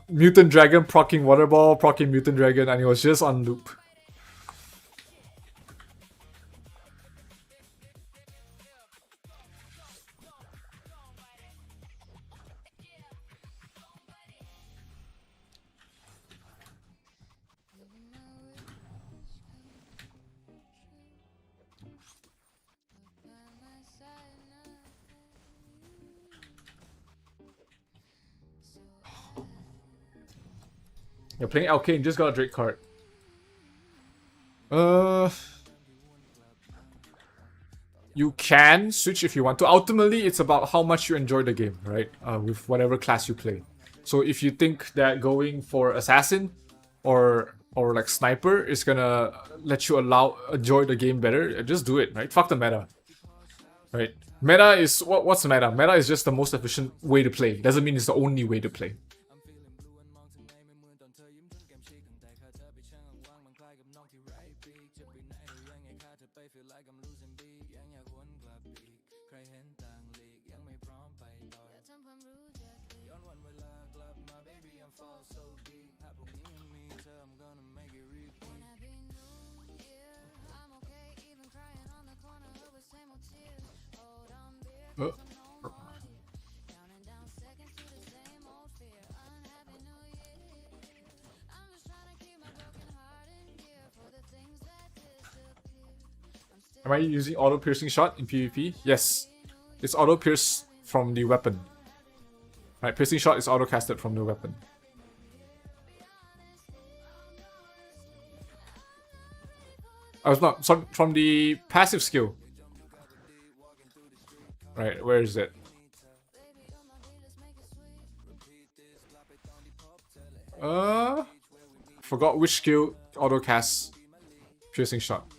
Mutant Dragon proccing Water Ball, proccing Mutant Dragon, and it was just on loop. You're playing LK and just got a Drake card. You can switch if you want to. Ultimately, it's about how much you enjoy the game, right? With whatever class you play. So if you think that going for assassin or like sniper is gonna let you enjoy the game better, just do it, right? Fuck the meta, right? Meta is what's meta? Meta is just the most efficient way to play. Doesn't mean it's the only way to play. Am I using auto piercing shot in PvP? Yes. It's auto pierce from the weapon. Right, piercing shot is auto casted from the weapon. I was not from the passive skill. Right, where is it? Forgot which skill auto casts piercing shot.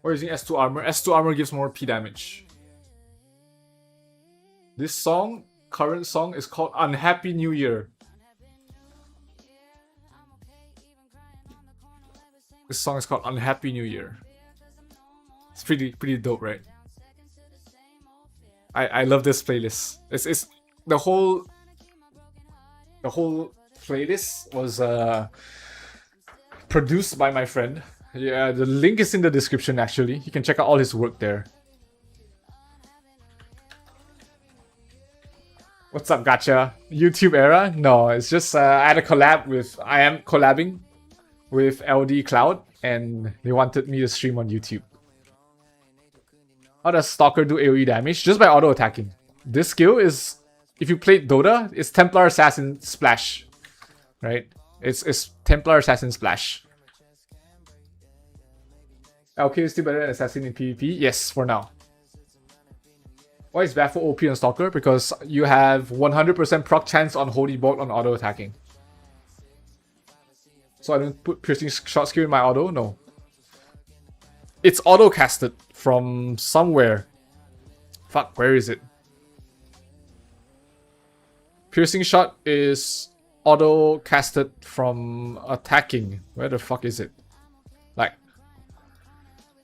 Or using S2 armor. S2 armor gives more P damage. This song, current song, is called Unhappy New Year. This song is called Unhappy New Year. It's pretty dope, right? I love this playlist. It's the whole playlist was produced by my friend. Yeah, the link is in the description actually. You can check out all his work there. What's up, Gacha? YouTube era? No, it's just I had a collab with... I am collabing with LD Cloud and they wanted me to stream on YouTube. How does Stalker do AoE damage? Just by auto-attacking. This skill is... If you played Dota, it's Templar Assassin Splash. Right? It's Templar Assassin Splash. LK is still better than Assassin in PvP? Yes, for now. Why is BAPHO OP on Stalker? Because you have 100% proc chance on Holy Bolt on auto attacking. So I don't put piercing shot skill in my auto? No. It's auto casted from somewhere. Fuck, where is it? Piercing shot is auto casted from attacking. Where the fuck is it? Like,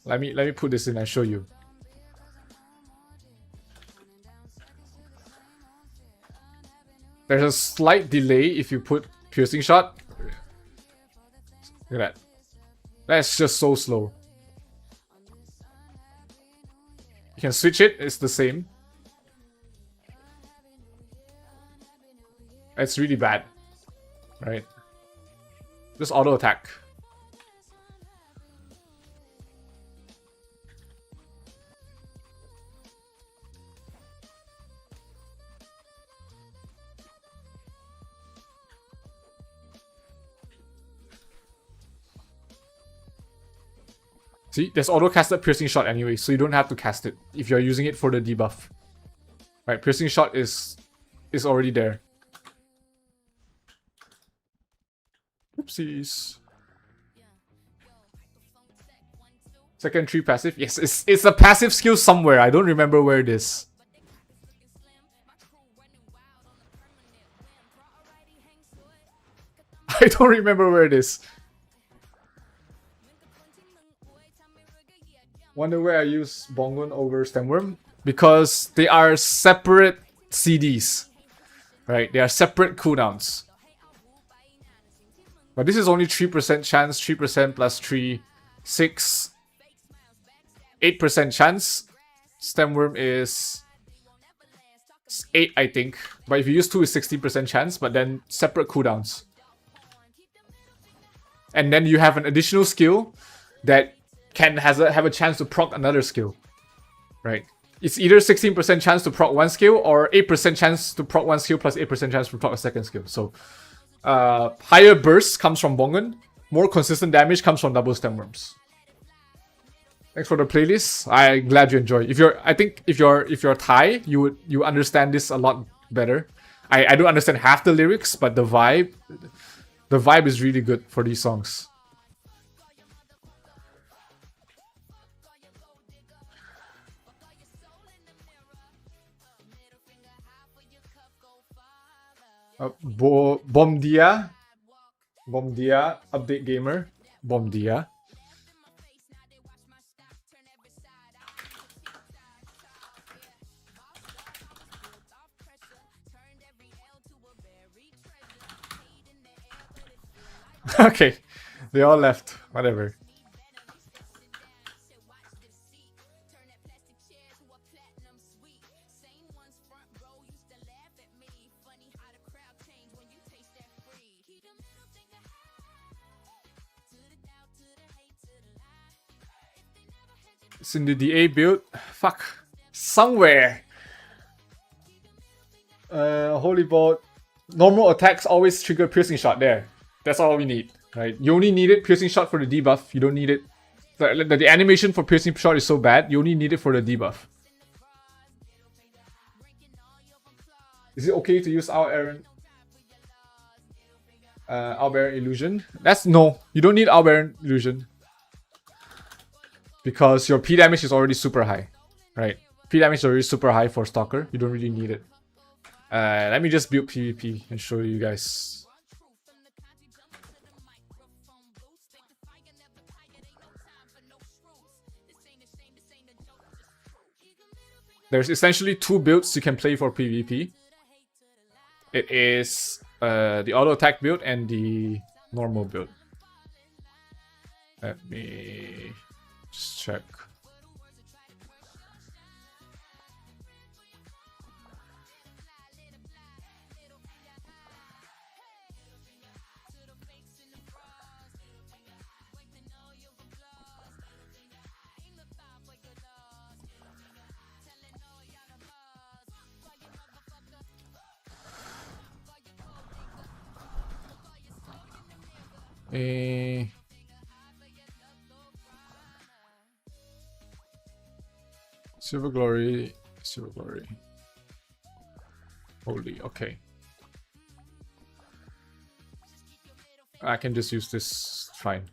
let me put this in and show you. There's a slight delay if you put piercing shot. Look at that. That's just so slow. You can switch it, it's the same. It's really bad. Right? Just auto attack. See, there's auto-casted piercing shot anyway, so you don't have to cast it if you're using it for the debuff. Right, piercing shot is already there. Oopsies. Second tree passive? Yes, it's a passive skill somewhere. I don't remember where it is. I don't remember where it is. Wonder where I use Bongon over Stemworm? Because they are separate CDs. Right? They are separate cooldowns. But this is only 3% chance, 3% plus 3, 6, 8% chance. Stemworm is 8, I think. But if you use 2, it's 60% chance, but then separate cooldowns. And then you have an additional skill that can have a chance to proc another skill. Right? It's either 16% chance to proc one skill or 8% chance to proc one skill plus 8% chance to proc a second skill. So higher burst comes from Bongan. More consistent damage comes from double stem worms. Thanks for the playlist. I'm glad you enjoy. I think if you're Thai, you understand this a lot better. I don't understand half the lyrics, but the vibe is really good for these songs. Bomdia update gamer Bomdia. Okay, they all left. Whatever. It's in the DA build. Fuck. Somewhere. Holy Bolt. Normal attacks always trigger piercing shot there. That's all we need, right? You only need it piercing shot for the debuff. You don't need it. The animation for piercing shot is so bad. You only need it for the debuff. Is it okay to use Our Baron Illusion? No. You don't need Our Baron Illusion. Because your P damage is already super high, right? P damage is already super high for Stalker. You don't really need it. Let me just build PvP and show you guys. There's essentially two builds you can play for PvP. It is the auto attack build and the normal build. Let me just check. Silver Glory. Holy, okay. I can just use this, fine.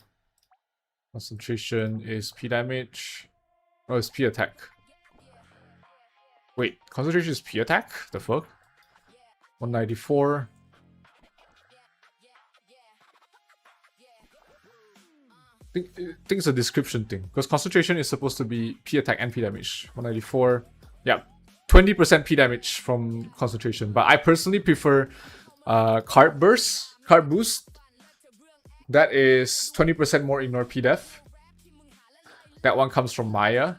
Concentration is P damage. Oh, it's P attack. Wait, concentration is P attack? The fuck? 194. I think it's a description thing. Because concentration is supposed to be P attack and P damage. 194. Yeah, 20% P damage from concentration. But I personally prefer card boost. That is 20% more ignore P def. That one comes from Maya.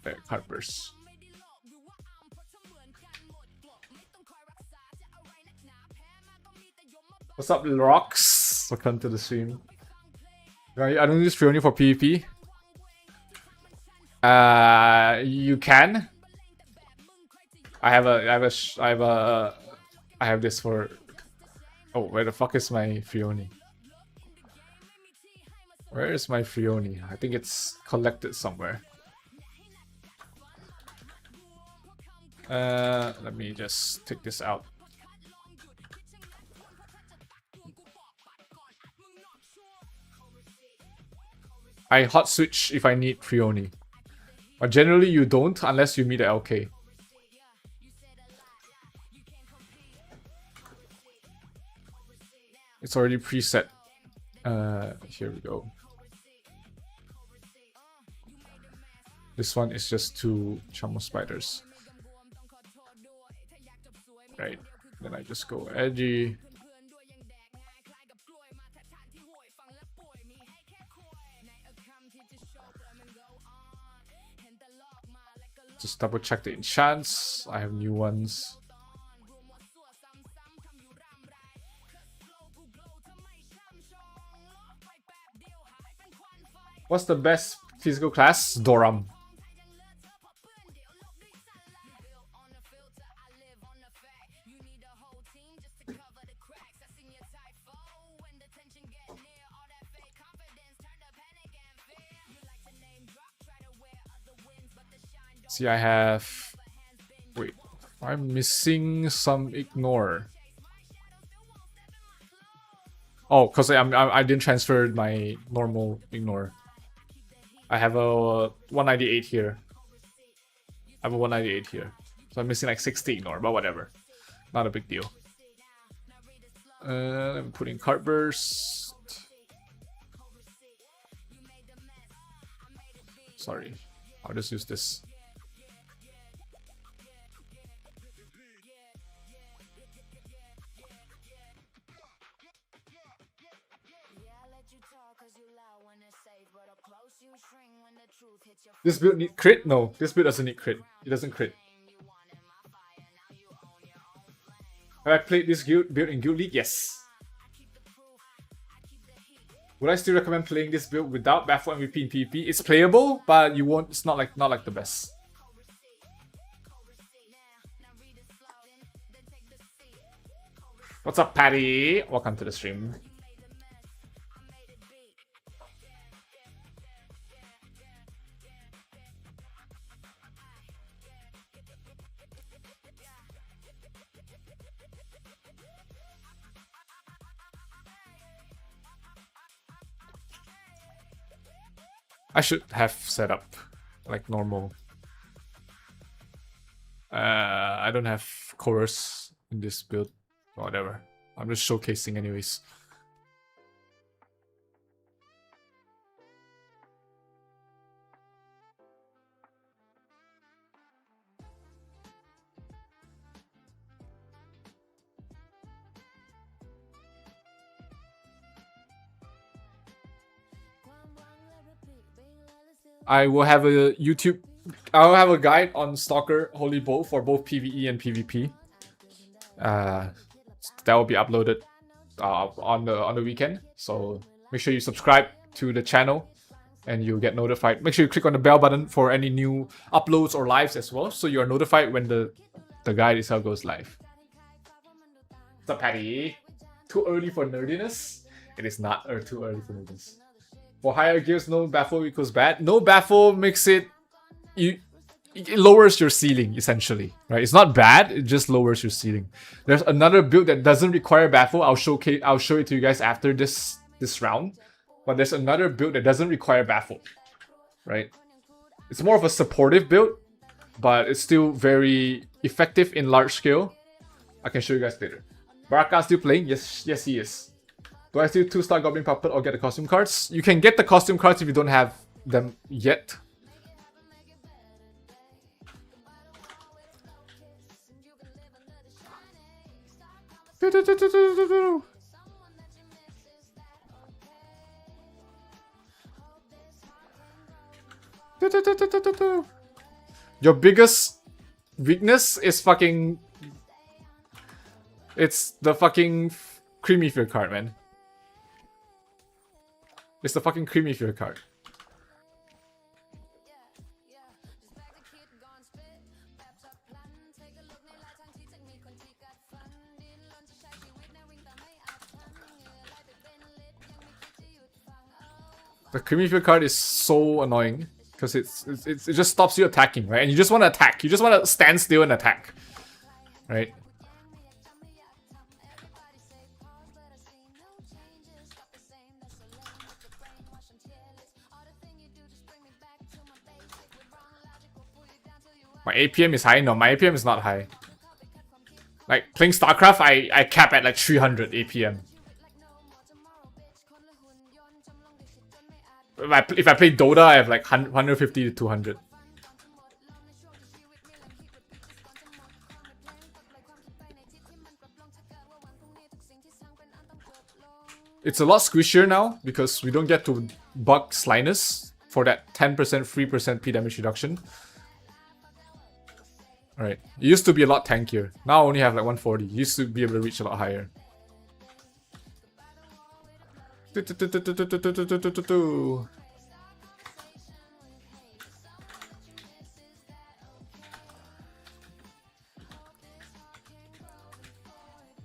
There, card burst. What's up, Rocks? Welcome to the stream. I don't use Freony for PvP. You can. I have this for. Oh, where the fuck is my Freony? Where is my Freony? I think it's collected somewhere. Let me just take this out. I hot switch if I need Freony. But generally you don't unless you meet a LK. It's already preset. Here we go. This one is just 2 Chamo spiders. Right. Then I just go edgy. Just double check the enchants. I have new ones. What's the best physical class? Doram. See, I have... Wait, I'm missing some ignore. Oh, because I didn't transfer my normal ignore. I have a 198 here. I have a 198 here. So I'm missing like 60 ignore, but whatever. Not a big deal. I'm putting card burst. Sorry, I'll just use this. This build need crit? No, this build doesn't need crit. It doesn't crit. Have I played this build in Guild League? Yes. Would I still recommend playing this build without BAPHO MVP in PvP? It's playable, but you won't. It's not like the best. What's up, Patty? Welcome to the stream. I should have set up like normal. I don't have chorus in this build. Whatever. I'm just showcasing anyways. I will have a YouTube. I'll have a guide on Stalker Holy Bow for both PvE and PvP. That will be uploaded on the weekend. So make sure you subscribe to the channel, and you'll get notified. Make sure you click on the bell button for any new uploads or lives as well, so you are notified when the guide itself goes live. What's up, Patty? Too early for nerdiness? It is not too early for nerdiness. For higher gears, no BAPHO equals bad. No BAPHO makes it... It lowers your ceiling, essentially. Right? It's not bad, it just lowers your ceiling. There's another build that doesn't require BAPHO. I'll show it to you guys after this round. But there's another build that doesn't require BAPHO. Right? It's more of a supportive build, but it's still very effective in large scale. I can show you guys later. Baraka still playing? Yes, he is. Do I still 2-star Goblin Puppet or get the costume cards? You can get the costume cards if you don't have them yet. Your biggest weakness is fucking... It's the fucking Creamy Fear card, man. It's the fucking Creamy Fear card. The Creamy Fear card is so annoying because it just stops you attacking, right? And you just want to attack. You just want to stand still and attack, right? My APM is high? No, my APM is not high. Like, playing StarCraft, I cap at like 300 APM. If I play Dota, I have like 150 to 200. It's a lot squishier now because we don't get to bug Slyness for that 10% 3% P damage reduction. Alright, it used to be a lot tankier. Now I only have like 140. Used to be able to reach a lot higher.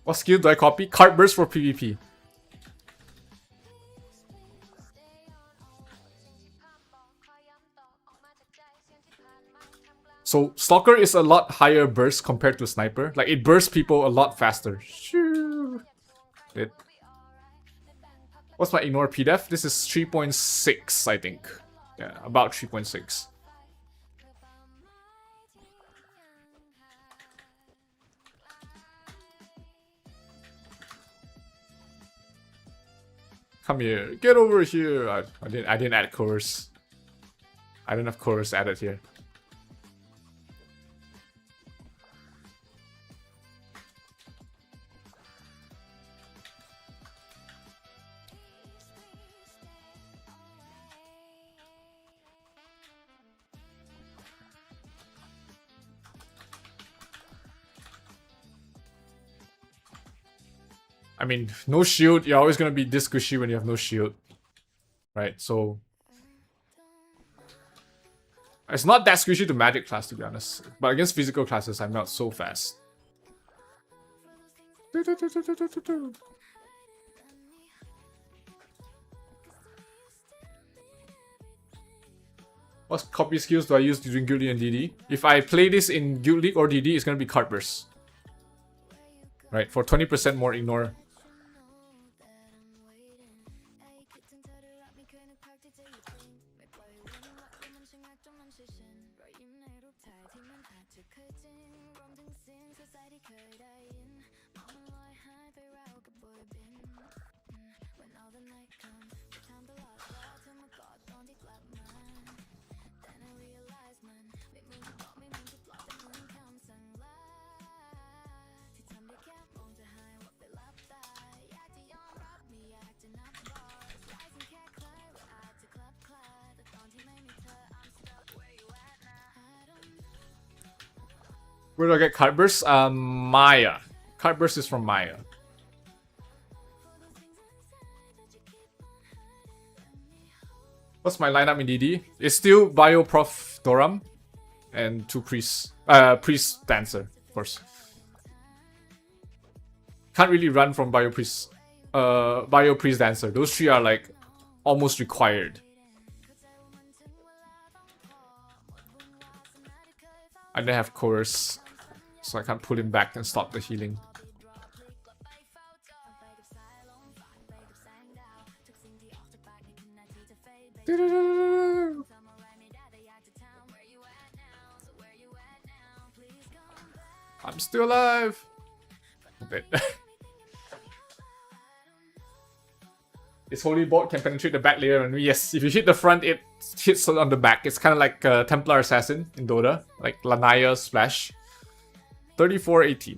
What skill do I copy? Card burst for PvP. So Stalker is a lot higher burst compared to Sniper. Like it bursts people a lot faster. Shoo. What's my ignore PDEF? This is 3.6, I think. Yeah, about 3.6. Come here, get over here. I didn't add chorus. I don't have chorus added here. I mean, no shield, you're always gonna be this squishy when you have no shield. Right, so... It's not that squishy to magic class, to be honest. But against physical classes, I'm not so fast. What copy skills do I use during Guild League and DD? If I play this in Guild League or DD, it's gonna be Card Burst. Right, for 20% more ignore. Where do I get Card Burst? Maya. Card Burst is from Maya. What's my lineup in DD? It's still Bio Prof Doram and 2 priests. Priest Dancer, of course. Can't really run from Bio Priest Dancer. Those 3 are like almost required. I don't have chorus, so I can't pull him back and stop the healing. I'm still alive. Its holy bolt can penetrate the back layer, and yes, if you hit the front, it hits on the back. It's kind of like Templar Assassin in Dota, like Lanaya Splash. 34-18.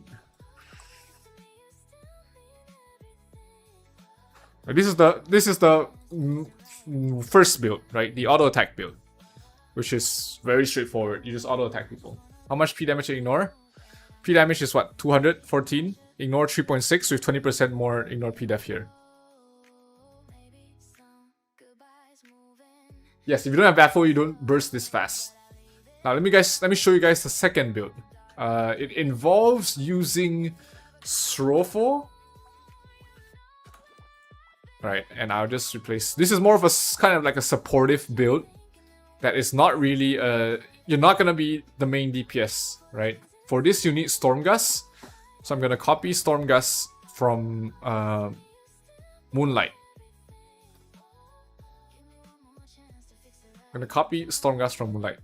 This is the first build, right? The auto attack build, which is very straightforward. You just auto attack people. How much P damage you ignore? P damage is what? 214. Ignore 3.6 with 20% more ignore P def here. Yes, if you don't have BAPHO, you don't burst this fast. Now let me show you guys the second build. It involves using Srofo. Right, and I'll just replace. This is more of a kind of like a supportive build that is not really you're not gonna be the main DPS, right? For this you need Stormgust. So I'm gonna copy Stormgust from Moonlight. I'm gonna copy Stormgust from Moonlight.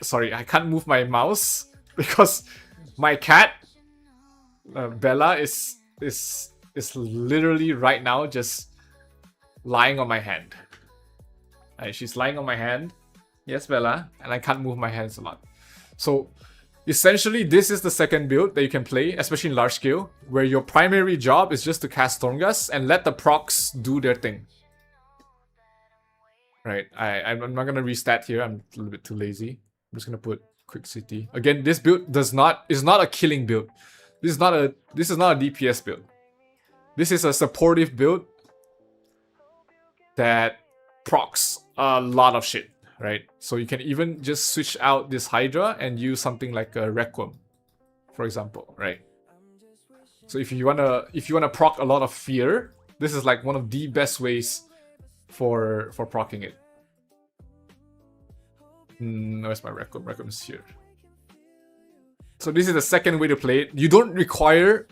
Sorry, I can't move my mouse because my cat Bella is literally right now just lying on my hand. She's lying on my hand. Yes, Bella, and I can't move my hands a lot. So essentially, this is the second build that you can play, especially in large scale, where your primary job is just to cast Stormgust and let the procs do their thing. Right, I'm not gonna restat here. I'm a little bit too lazy. I'm just gonna put Quick City. Again, this build is not a killing build. This is not a DPS build. This is a supportive build that procs a lot of shit, right? So you can even just switch out this Hydra and use something like a Requiem, for example, right? So if you wanna proc a lot of fear, this is like one of the best ways for procking it. Where's my record? Record is here. So this is the second way to play it. You don't require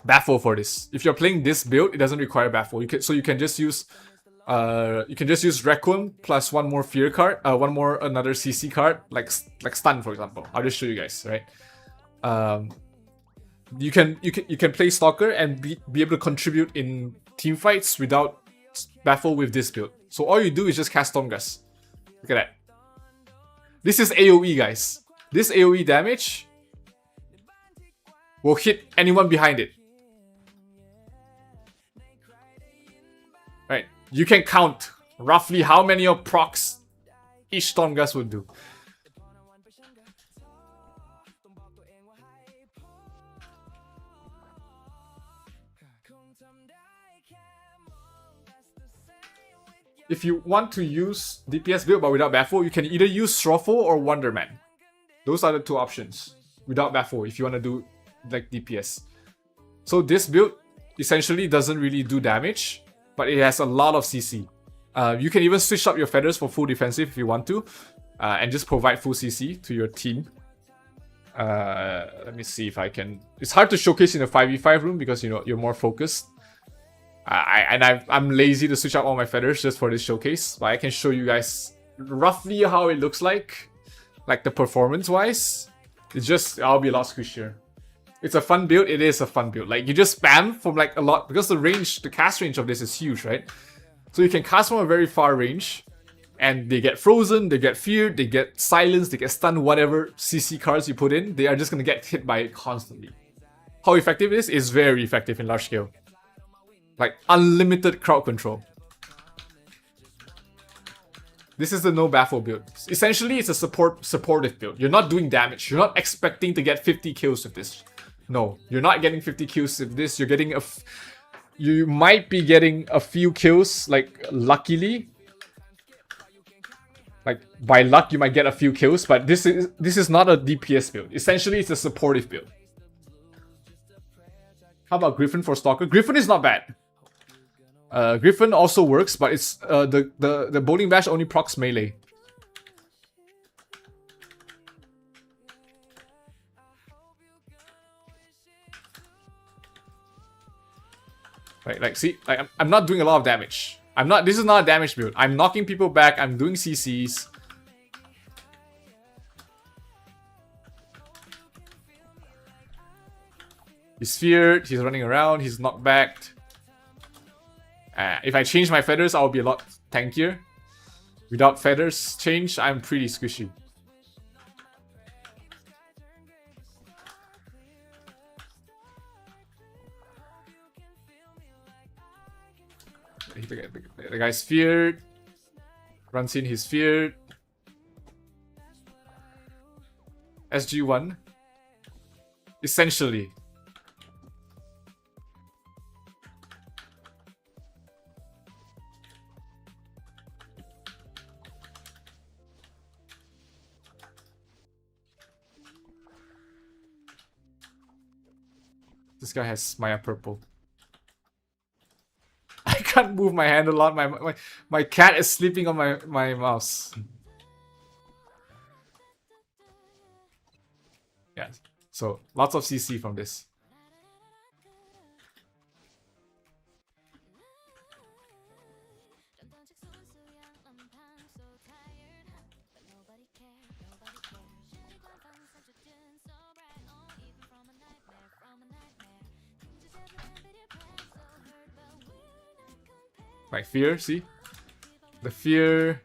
BAPHO for this. If you're playing this build, it doesn't require BAPHO. You can just use Requiem plus one more fear card, another CC card, like stun for example. I'll just show you guys, right? You can play Stalker and be able to contribute in team fights without BAPHO with this build. So all you do is just cast Stormgust. Look at that. This is AoE, guys. This AoE damage will hit anyone behind it. Right. You can count roughly how many of procs each Stormgust will do. If you want to use DPS build but without BAPHO, you can either use Shrofo or Wonderman. Those are the two options without BAPHO if you want to do like DPS. So this build essentially doesn't really do damage, but it has a lot of CC. You can even switch up your feathers for full defensive if you want to, and just provide full CC to your team. Let me see if I can. It's hard to showcase in a 5v5 room because you're more focused. I'm lazy to switch up all my feathers just for this showcase, but I can show you guys roughly how it looks like the performance wise. It's just, I'll be a lot squishier. It's a fun build. It is a fun build. Like you just spam from like a lot because the cast range of this is huge, right? So you can cast from a very far range, and they get frozen, they get feared, they get silenced, they get stunned. Whatever CC cards you put in, they are just gonna get hit by it constantly. How effective it is very effective in large scale. Like unlimited crowd control. This is the no BAPHO build. Essentially, it's a supportive build. You're not doing damage. You're not expecting to get 50 kills with this. No, you're not getting 50 kills with this. You're getting you might be getting a few kills, like luckily. Like by luck, you might get a few kills, but this is not a DPS build. Essentially, it's a supportive build. How about Griffin for Stalker? Griffin is not bad. Griffin also works, but it's the Bowling Bash only procs melee. Right, like see, like I'm not doing a lot of damage. This is not a damage build. I'm knocking people back, I'm doing CCs. He's feared, he's running around, he's knocked back. If I change my feathers, I'll be a lot tankier. Without feathers change, I'm pretty squishy. The guy's feared. Runs in, he's feared. SG1. Essentially. This guy has Maya purple. I can't move my hand a lot. My cat is sleeping on my mouse. Yeah, so lots of CC from this. Like fear, see? The fear,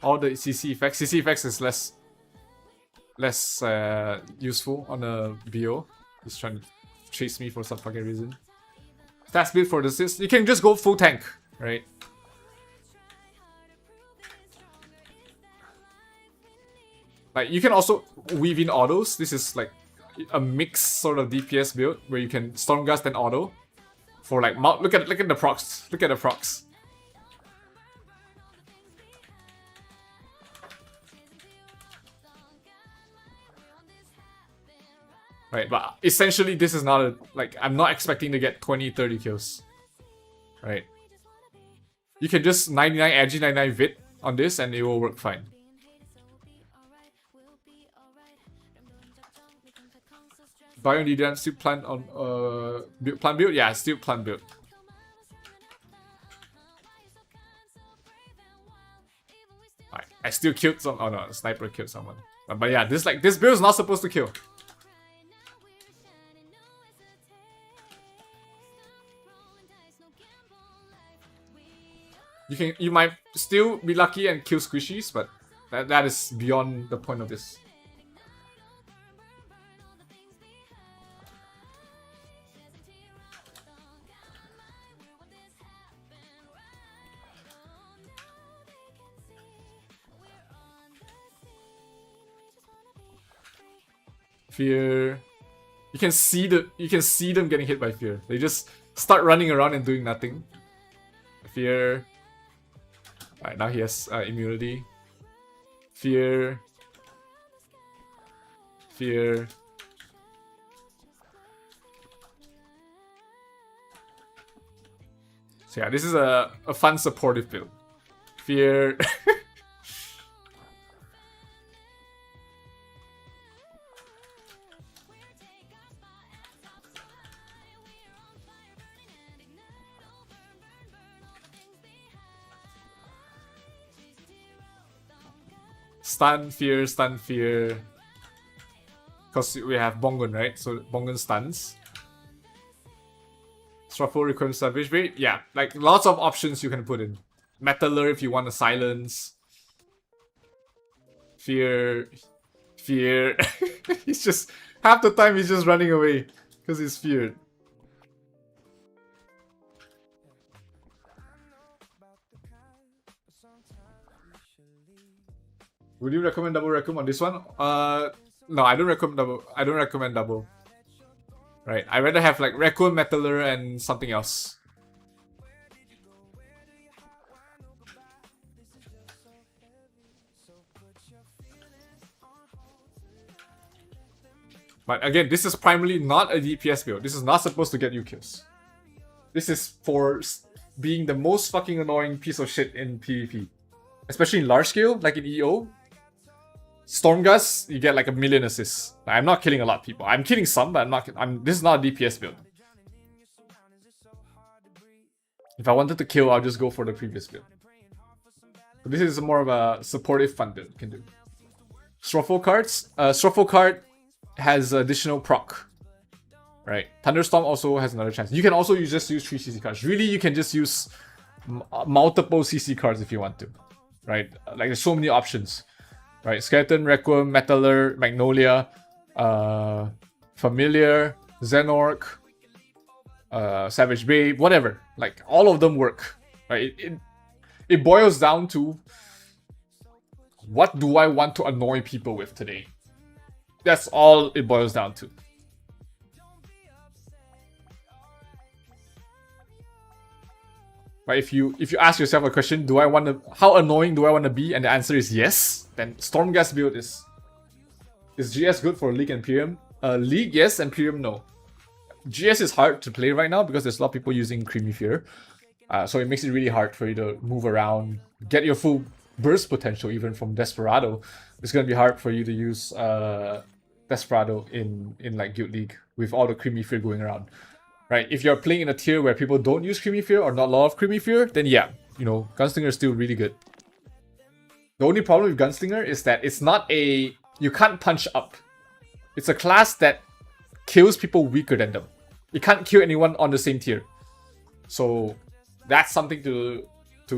all the CC effects. CC effects is less useful on a BO. He's trying to chase me for some fucking reason. Stats build for the assist. You can just go full tank, right? Like you can also weave in autos. This is like a mixed sort of DPS build where you can Stormgust and auto. For like look at the procs. Look at the procs. right? But essentially, this is not a, like, I'm not expecting to get 20, 30 kills, right? You can just 99 edgy, 99 vit on this and it will work fine. Bio Nidan still plant on plant build? Yeah, still plant build. Alright, I still killed some. Oh no, the sniper killed someone. But yeah, this build is not supposed to kill. You might still be lucky and kill squishies, but that is beyond the point of this. Fear. You can see them getting hit by fear. They just start running around and doing nothing. Fear. Alright, now he has immunity. Fear. Fear. So yeah, this is a fun supportive build. Fear. Stun, fear, stun, fear. Because we have Bongun, right? So Bongun stuns. Struffle requires Savage Bait. Yeah, like lots of options you can put in. Metaler if you want to silence. Fear. Fear. He's just... half the time he's just running away. Because he's feared. Would you recommend double Recum on this one? No, I don't recommend double. I don't recommend double. Right, I'd rather have like Recum, Metaler, and something else. But again, this is primarily not a DPS build. This is not supposed to get you kills. This is for being the most fucking annoying piece of shit in PvP. Especially in large scale, like in EO. Stormgust, you get like 1 million assists. I'm not killing a lot of people. I'm killing some, but this is not a DPS build. If I wanted to kill, I'll just go for the previous build. But this is more of a supportive fun build you can do. Struffle cards. Struffle card has additional proc. Right. Thunderstorm also has another chance. You can also just use 3 CC cards. Really, you can just use multiple CC cards if you want to. Right. Like there's so many options. Right, Skeleton, Requiem, Metaler, Magnolia, Familiar, Xenorc, Savage Babe, whatever. Like, all of them work. Right? It boils down to, what do I want to annoy people with today? That's all it boils down to. Right, if you ask yourself a question, how annoying do I want to be? And the answer is yes, then Stormgust build is GS good for League and Imperium? League, yes, and Imperium, no. GS is hard to play right now because there's a lot of people using Creamy Fear. So it makes it really hard for you to move around, get your full burst potential even from Desperado. It's going to be hard for you to use Desperado in like Guild League with all the Creamy Fear going around. Right, if you're playing in a tier where people don't use Creamy Fear or not a lot of Creamy Fear, then yeah, you know, Gunslinger is still really good. The only problem with Gunslinger is that it's not a... you can't punch up. It's a class that kills people weaker than them. You can't kill anyone on the same tier. So that's something to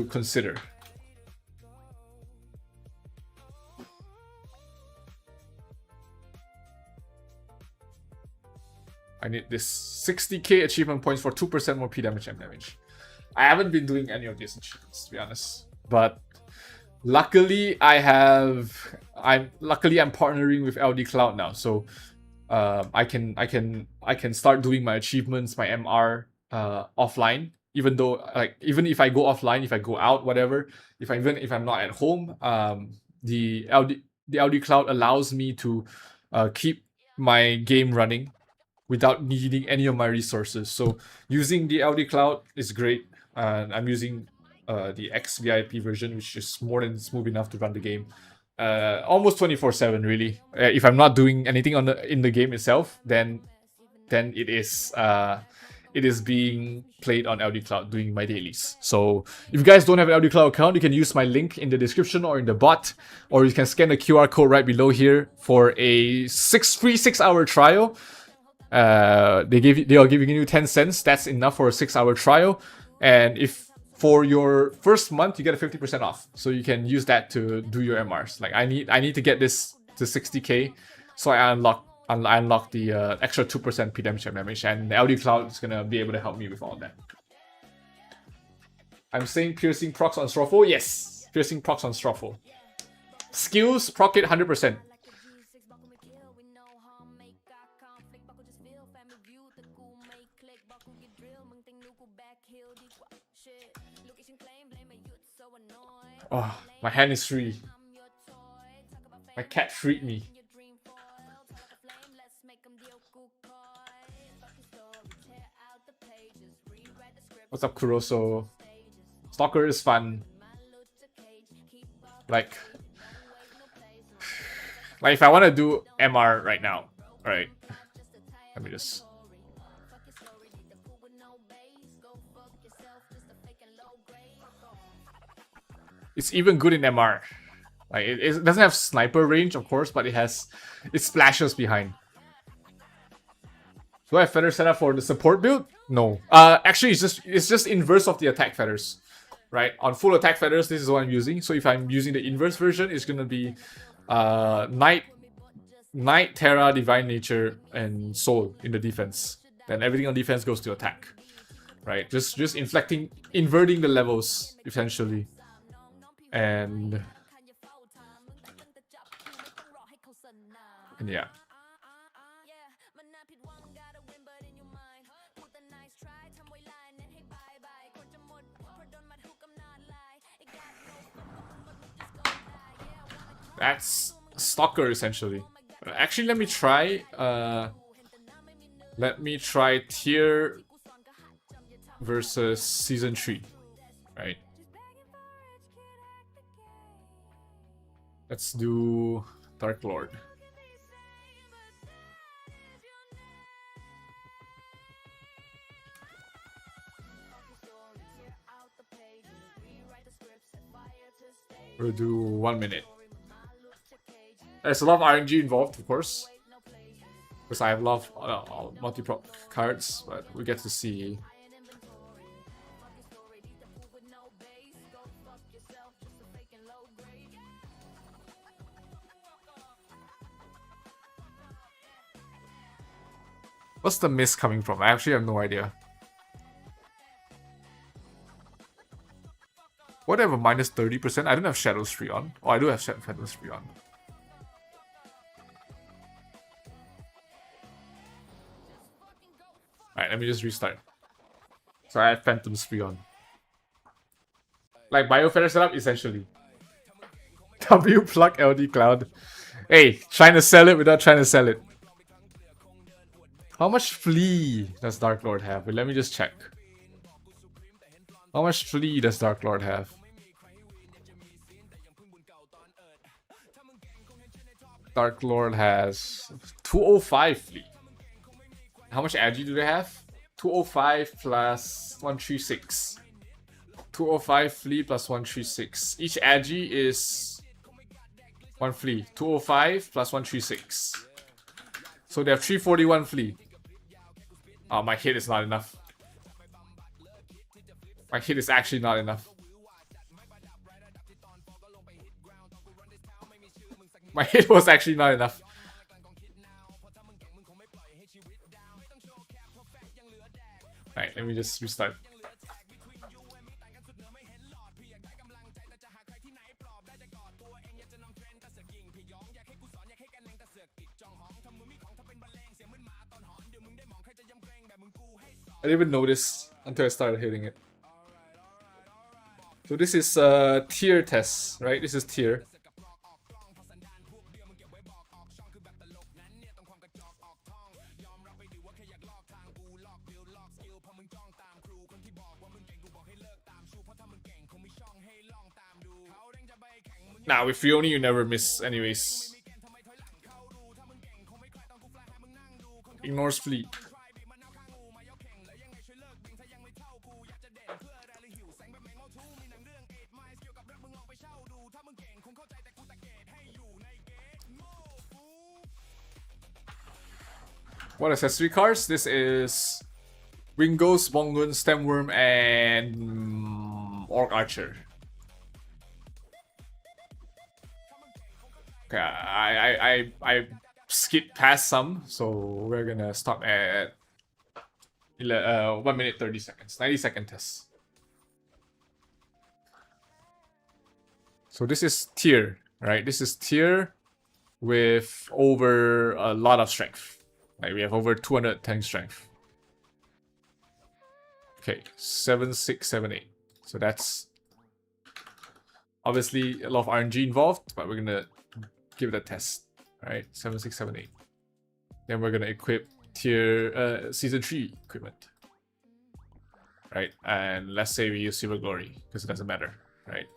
consider. I need this 60k achievement points for 2% more P damage, M damage. I haven't been doing any of these achievements, to be honest. But luckily, I'm partnering with LD Cloud now, so I can start doing my achievements, my MR offline. Even if I go offline, if I go out, whatever. Even if I'm not at home, the LD Cloud allows me to keep my game running without needing any of my resources. So using the LD Cloud is great. And I'm using the XVIP version, which is more than smooth enough to run the game. Almost 24/7 really. If I'm not doing anything in the game itself, then it is being played on LD Cloud doing my dailies. So if you guys don't have an LD Cloud account, you can use my link in the description or in the bot, or you can scan the QR code right below here for a free 6-hour trial. They are giving you 10 cents. That's enough for a 6-hour trial. And if for your first month, you get a 50% off. So you can use that to do your MRs. Like I need to get this to 60k, so I unlock the extra 2% PDM check damage, and the LD Cloud is gonna be able to help me with all that. I'm saying piercing procs on Stroffle. Yes, piercing procs on Stroffle. Skills proc it 100%. Oh, my hand is free. My cat freed me. What's up, Kuroso? Stalker is fun. Like if I want to do MR right now, right? Let me just. It's even good in MR. Like it doesn't have sniper range, of course, but it splashes behind. Do I have feather set up for the support build? No. Actually, it's just inverse of the attack feathers, right? On full attack feathers, this is what I'm using. So if I'm using the inverse version, it's gonna be Night, Terra, Divine Nature, and Soul in the defense. Then everything on defense goes to attack, right? Just inverting the levels essentially, and yeah. That's Stalker essentially. Actually, let me try tier versus season 3, right? Let's do Dark Lord. We'll do 1 minute. There's a lot of RNG involved, of course, because I have a lot of multi-prop cards, but we get to see. What's the miss coming from? I actually have no idea. What, I have a minus 30%? I don't have Shadows free on. Oh, I do have Shadows free on. Alright, let me just restart. So I have Phantom's free on. Like Biofeather setup, essentially. W plug LD Cloud. Hey, trying to sell it without trying to sell it. How much Flea does Dark Lord have? Wait, let me just check. How much Flea does Dark Lord have? Dark Lord has 205 Flea. How much agi do they have? 205 plus 136. 205 Flea plus 136. Each agi is 1 Flea. 205 plus 136. So they have 341 Flea. Oh, my hit is not enough. My hit is actually not enough. My hit was actually not enough. Alright, let me just restart. I didn't even notice until I started hitting it. So this is tier test, right? This is tier. Nah, with Freoni you never miss anyways. Ignores fleet. What accessory cards? This is Wingo's, Mongun, Stemworm, and Orc Archer. Okay, I skipped past some, so we're gonna stop at 1 minute 30 seconds. 90-second test. So this is tier, right? This is tier with over a lot of strength. Like we have over 210 strength. Okay, 7, 6, 7, 8. So that's obviously a lot of RNG involved, but we're gonna give it a test. Alright, 7, 6, 7, 8. Then we're gonna equip tier season 3 equipment. Right, and let's say we use Silver Glory, because it doesn't matter, right?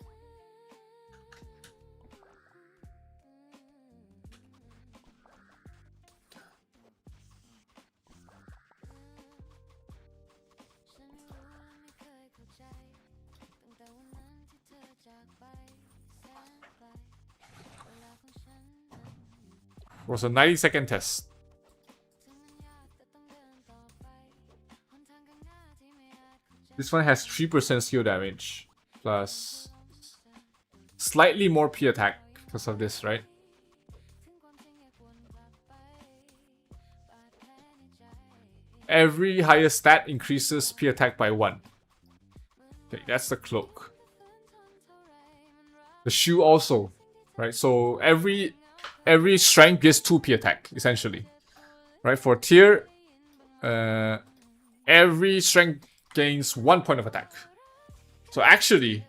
Was a 90-second test. This one has 3% skill damage plus slightly more P attack because of this, right? Every higher stat increases P attack by 1. Okay, that's the cloak. The shoe also, right? So every strength gives 2 P attack, essentially. Right, for tier, every strength gains 1 point of attack. So actually,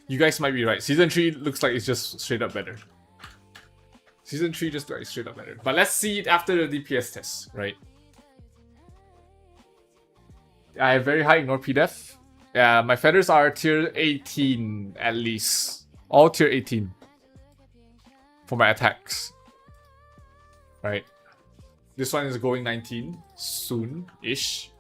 you guys might be right. Season 3 looks like it's just straight up better. Season 3 just like straight up better. But let's see it after the DPS test, right? I have very high ignore PDEF. Yeah, my feathers are tier 18 at least. All tier 18. For my attacks. Right. This one is going 19 soon-ish.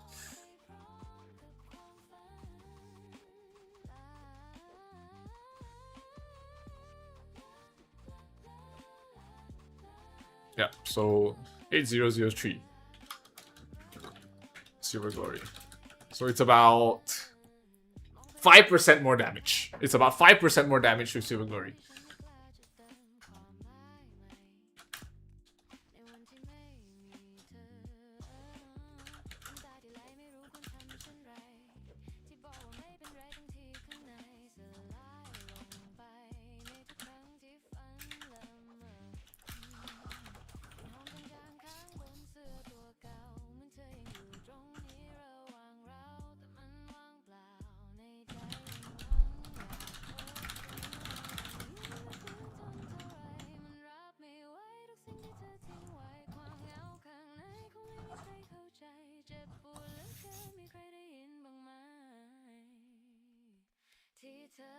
Yeah, so 8003. Silver Glory. So it's about 5% more damage. It's about 5% more damage with Silver Glory.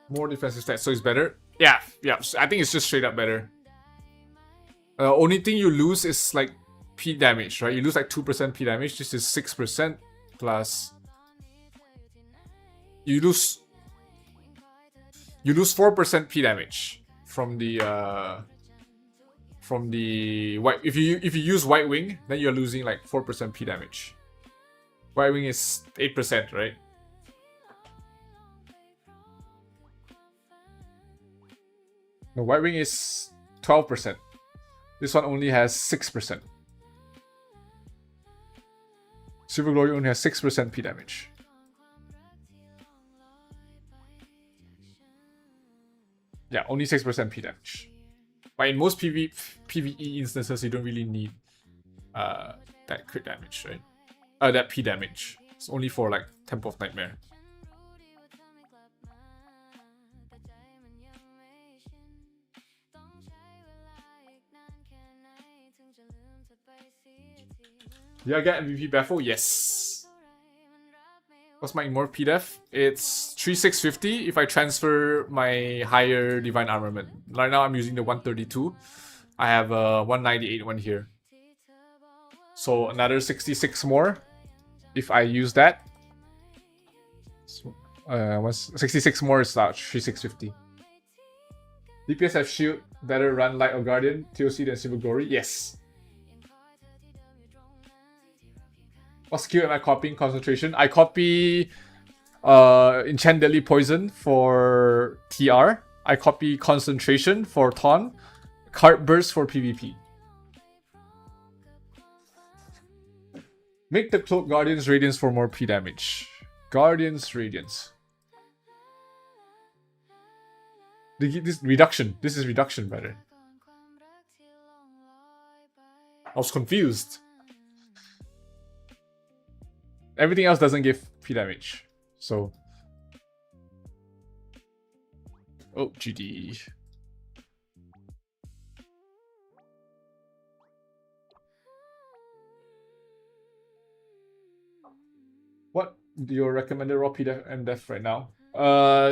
More defensive stats, so it's better. Yeah. I think it's just straight up better. Only thing you lose is like P damage, right? You lose like 2% P damage. This is 6% plus. You lose 4% P damage from the white. If you use White Wing, then you're losing like 4% P damage. White Wing is 8%, right? No, White Wing is 12%. This one only has 6%. Silver Glory only has 6% P damage. Yeah, only 6% P damage. But in most PvE instances, you don't really need that crit damage, right? That P damage. It's only for like Temple of Nightmare. Did I get MVP BAPHO? Yes. What's my more PDEF? It's 3650 if I transfer my higher divine armament. Right now I'm using the 132. I have a 198 one here. So another 66 more if I use that. So, 66 more is 3650. DPS have shield, better run Light or Guardian, TOC than Silver Glory? Yes. What skill am I copying? Concentration. I copy Enchant Deadly Poison for TR. I copy Concentration for Ton. Card Burst for PvP. Make the Cloak Guardian's Radiance for more P damage. Guardian's Radiance. This reduction. This is reduction, brother. I was confused. Everything else doesn't give P damage. So. Oh, GD. What do your recommended raw PDF and def right now?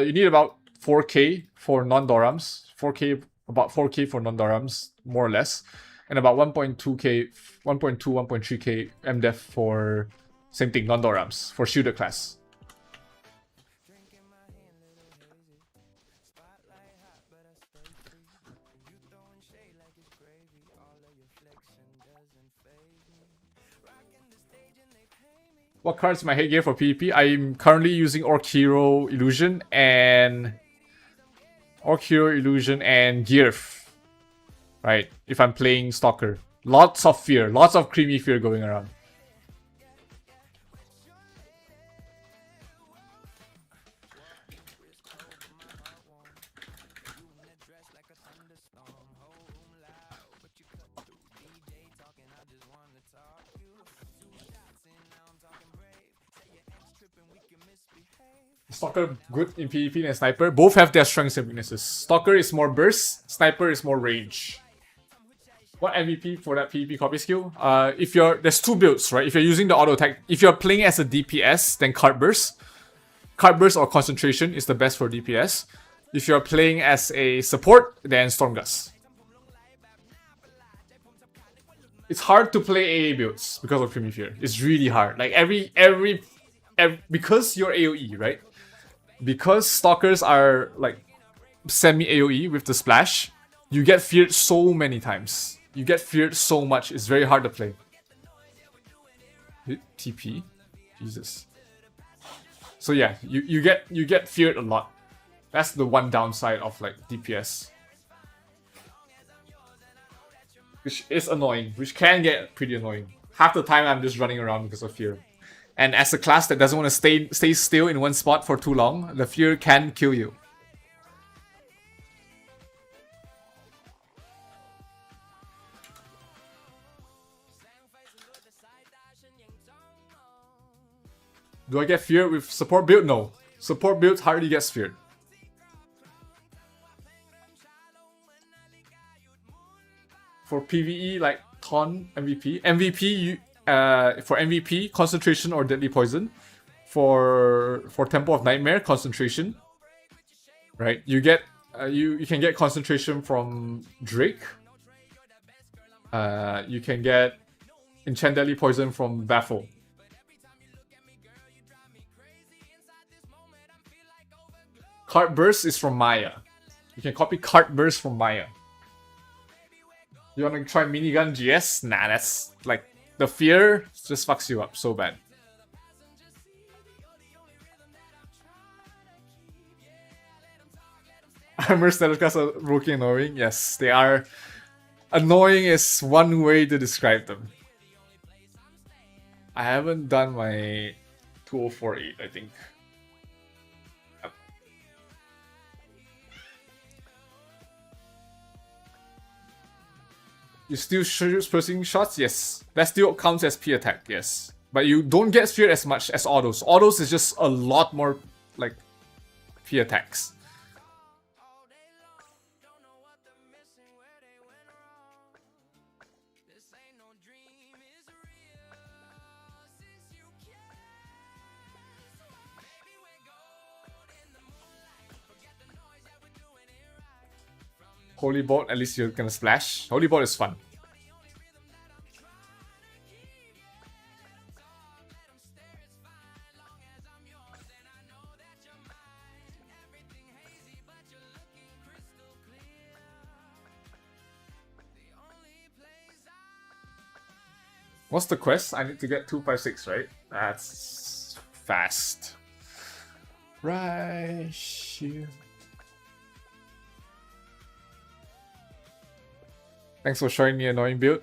You need about 4K for non-dorams. 4K, about 4K for non-dorams, more or less. And about 1.2K, 1.2, 1.3K MDef for same thing, non-dorams, for shooter class. What cards am I headgear for PvP? I'm currently using Orc Hero Illusion and Gearf. Right, if I'm playing Stalker. Lots of fear, lots of creamy fear going around. Stalker good in PvP than Sniper. Both have their strengths and weaknesses. Stalker is more burst, Sniper is more range. What MVP for that PvP copy skill? If you're there's two builds, right? If you're using the auto attack, if you're playing as a DPS, then Card Burst. Card Burst or Concentration is the best for DPS. If you're playing as a support, then Storm Gust. It's hard to play AA builds because of Creamy Fear. It's really hard. Like every because you're AoE, right? Because Stalkers are like semi-AoE with the splash, you get feared so many times. You get feared so much, it's very hard to play. TP? Jesus. So yeah, you get feared a lot. That's the one downside of like DPS. Which is annoying, which can get pretty annoying. Half the time I'm just running around because of fear. And as a class that doesn't want to stay still in one spot for too long, the fear can kill you. Do I get feared with support build? No. Support build hardly gets feared. For PvE, like Ton MVP. For MVP, Concentration or Deadly Poison. For Temple of Nightmare, Concentration. Right? You get you can get Concentration from Drake. You can get Enchant Deadly Poison from BAPHO. Card Burst is from Maya. You can copy Card Burst from Maya. You wanna try Minigun GS? Nah, that's like the fear just fucks you up so bad. Armor status cards are broken annoying. Yes, they are. Annoying is one way to describe them. I haven't done my 2048, I think. You still shoot pressing shots? Yes. That still counts as P attack, yes. But you don't get feared as much as autos. Autos is just a lot more like P attacks. Holy Bolt, at least you're gonna splash. Holy Bolt is fun. What's the quest? I need to get 256, right? That's fast. Right here. Thanks for showing me annoying build.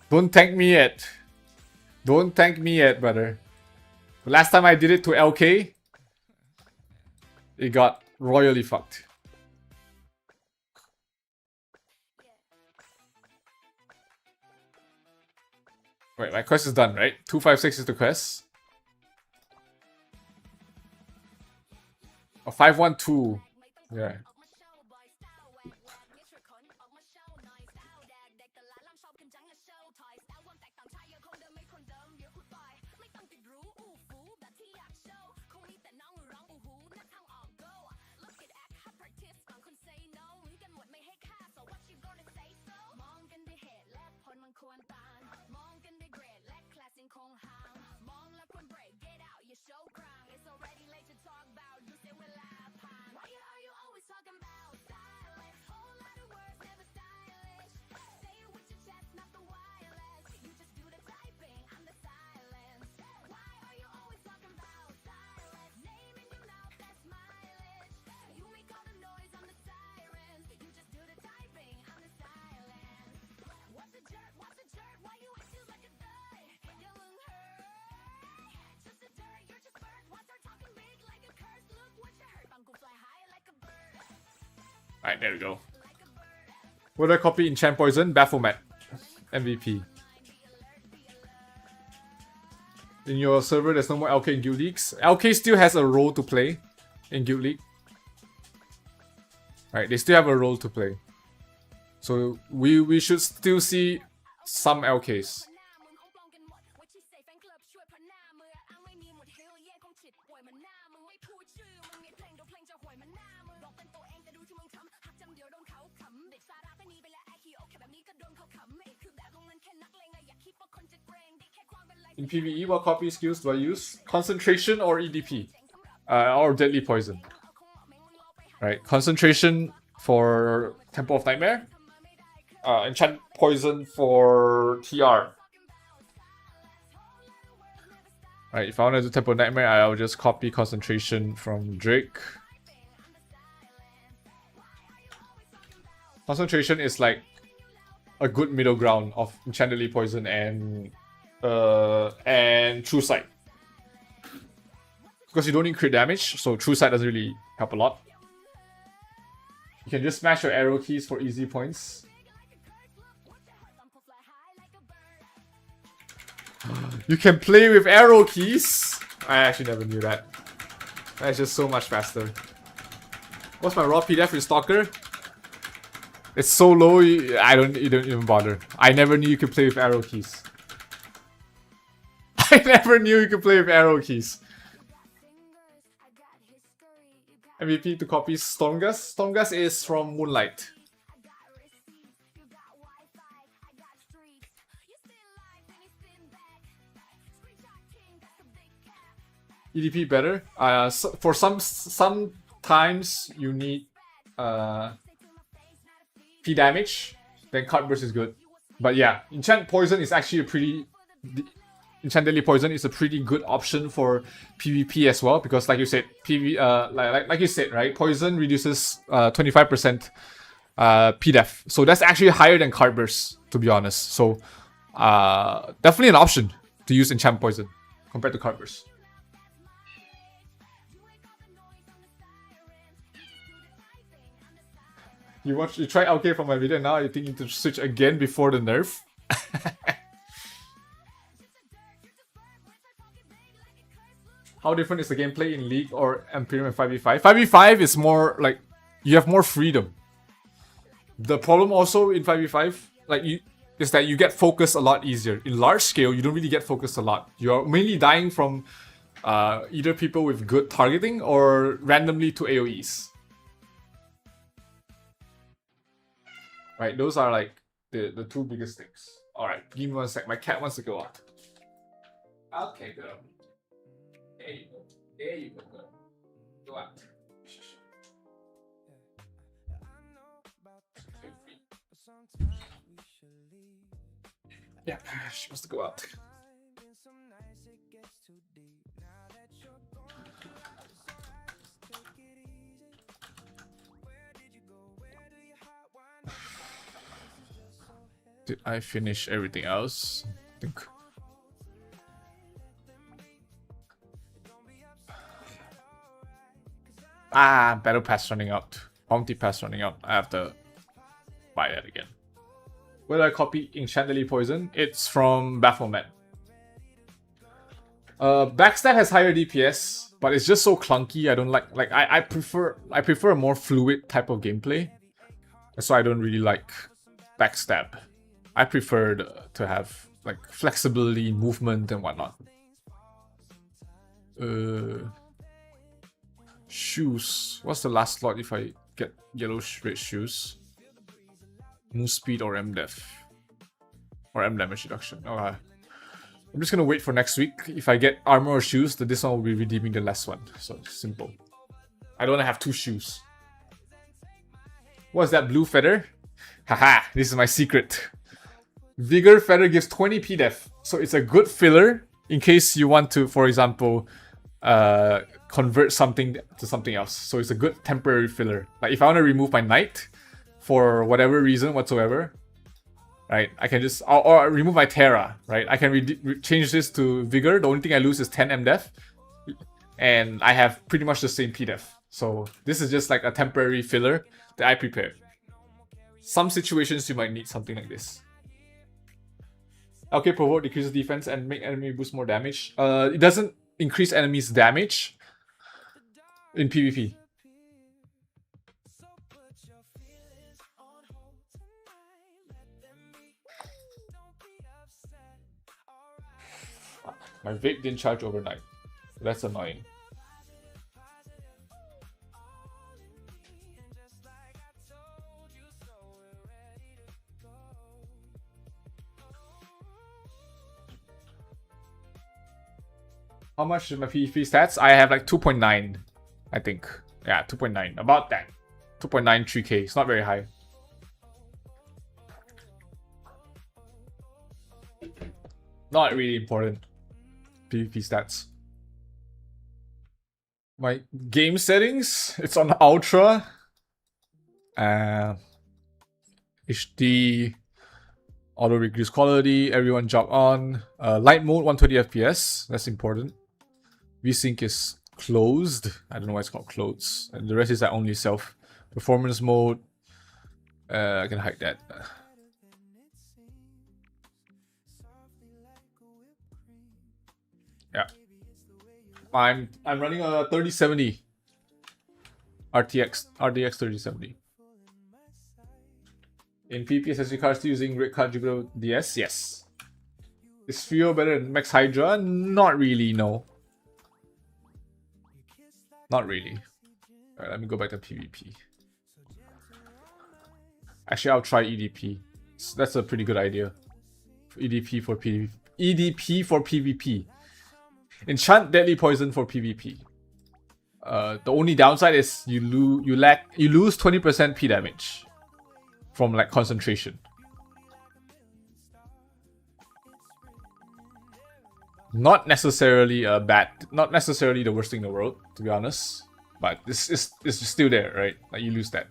Don't thank me yet. Don't thank me yet, brother. The last time I did it to LK, it got royally fucked. Wait, my quest is done, right? 256 is the quest. Oh, 512. Yeah. Alright, there we go. What do I copy? Enchant Poison, BAPHO MVP. In your server, there's no more LK in Guild Leagues. LK still has a role to play in Guild League. Right, they still have a role to play. So we should still see some LKs. In PvE, what copy skills do I use? Concentration or EDP? Or Deadly Poison. Right, Concentration for Temple of Nightmare. Enchant Poison for TR. Right, if I want to do Temple of Nightmare, I'll just copy Concentration from Drake. Concentration is like a good middle ground of Enchant Deadly Poison and True Sight. Because you don't need crit damage, so True Sight doesn't really help a lot. You can just smash your arrow keys for easy points. You can play with arrow keys? I actually never knew that. That's just so much faster. What's my raw PDF with Stalker? It's so low, you don't even bother. I never knew you could play with arrow keys. I never knew you could play with arrow keys. MVP to copy Stormgust. Stormgust is from Moonlight. EDP better. For sometimes you need P damage, then Card Burst is good. But yeah, Enchant Poison is actually a pretty... Enchant Deadly Poison is a pretty good option for PvP as well, because like you said, like you said, right? Poison reduces 25% PDEF. So that's actually higher than Card Burst, to be honest. So definitely an option to use Enchant Poison compared to Card Burst. You try LK from my video, now you think you need to switch again before the nerf? How different is the gameplay in League or Imperium and 5v5? 5v5 is more like, you have more freedom. The problem also in 5v5, is that you get focused a lot easier. In large scale, you don't really get focused a lot. You're mainly dying from either people with good targeting or randomly to AoEs. Right, those are like the two biggest things. Alright, give me one sec. My cat wants to go out. Okay, girl. There you go. There you go, girl. Go out. Yeah, she wants to go out. Did I finish everything else? I think. Battle pass running out. Bounty pass running out. I have to buy that again. Where do I copy Enchantedly Poison? It's from BAPHO. Backstab has higher DPS, but it's just so clunky. I don't like I prefer a more fluid type of gameplay. That's why I don't really like Backstab. I prefer to have like flexibility, movement, and whatnot. Shoes. What's the last slot if I get yellow red shoes? Move speed or MDef. Or M damage reduction. Okay. I'm just gonna wait for next week. If I get armor or shoes, then this one will be redeeming the last one. So simple. I don't want to have two shoes. What's that blue feather? Haha, this is my secret. Vigor feather gives 20 PDEF. So it's a good filler in case you want to, for example, convert something to something else. So it's a good temporary filler. Like if I want to remove my knight for whatever reason whatsoever, right? I can just or remove my Terra, right? I can change this to Vigor. The only thing I lose is 10 MDef, and I have pretty much the same PDEF. So this is just like a temporary filler that I prepared. Some situations you might need something like this. Okay, provoke decreases defense and make enemy boost more damage. It doesn't increase enemies' damage in PvP. My vape didn't charge overnight. That's annoying. How much is my PvP stats? I have like 2.9, I think. Yeah, 2.9. About that. 2.93k. It's not very high. Not really important. PvP stats. My game settings, it's on Ultra. HD. Auto reduce quality. Everyone jump on. Light mode, 120 FPS. That's important. VSync is closed. I don't know why it's called closed. And the rest is like only self. Performance mode. I can hide that. Yeah. I'm running a 3070 RTX 3070. In PP SSD cards still using Red Card Jupiter DS? Yes. Is Fio better than Max Hydra? Not really, no. Not really. Alright, let me go back to PvP. Actually, I'll try EDP. That's a pretty good idea. EDP for PvP. EDP for PvP. Enchant Deadly Poison for PvP. The only downside is you lose 20% P damage from like concentration. Not necessarily not necessarily the worst thing in the world, to be honest. But it's still there, right? Like you lose that.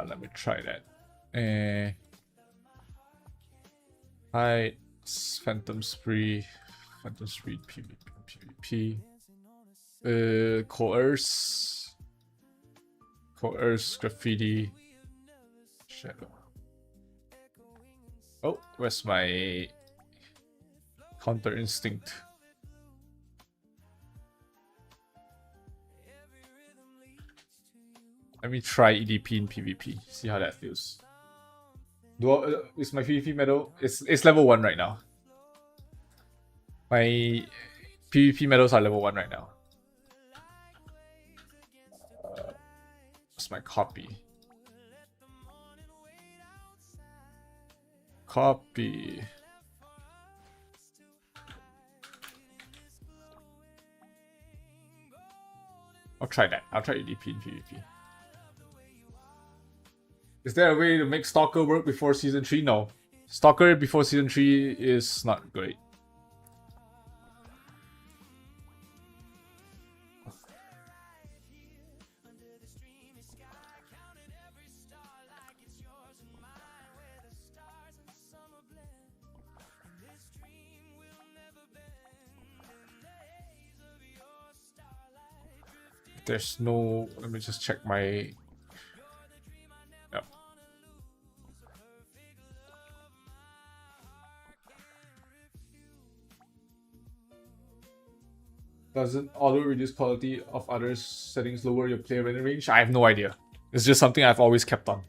Let me try that. Hi, Phantom Spree, PvP. Coerce, Graffiti, Shadow. Oh, where's my Counter Instinct? Let me try EDP in PvP. See how that feels. Is my PvP medal? It's level 1 right now. My PvP medals are level 1 right now. What's my copy? Copy. I'll try that. I'll try EDP in PvP. Is there a way to make Stalker work before Season 3? No. Stalker before Season 3 is not great. There's no... Let me just check my... Yep. Doesn't auto reduce quality of others settings lower your player render range? I have no idea. It's just something I've always kept on.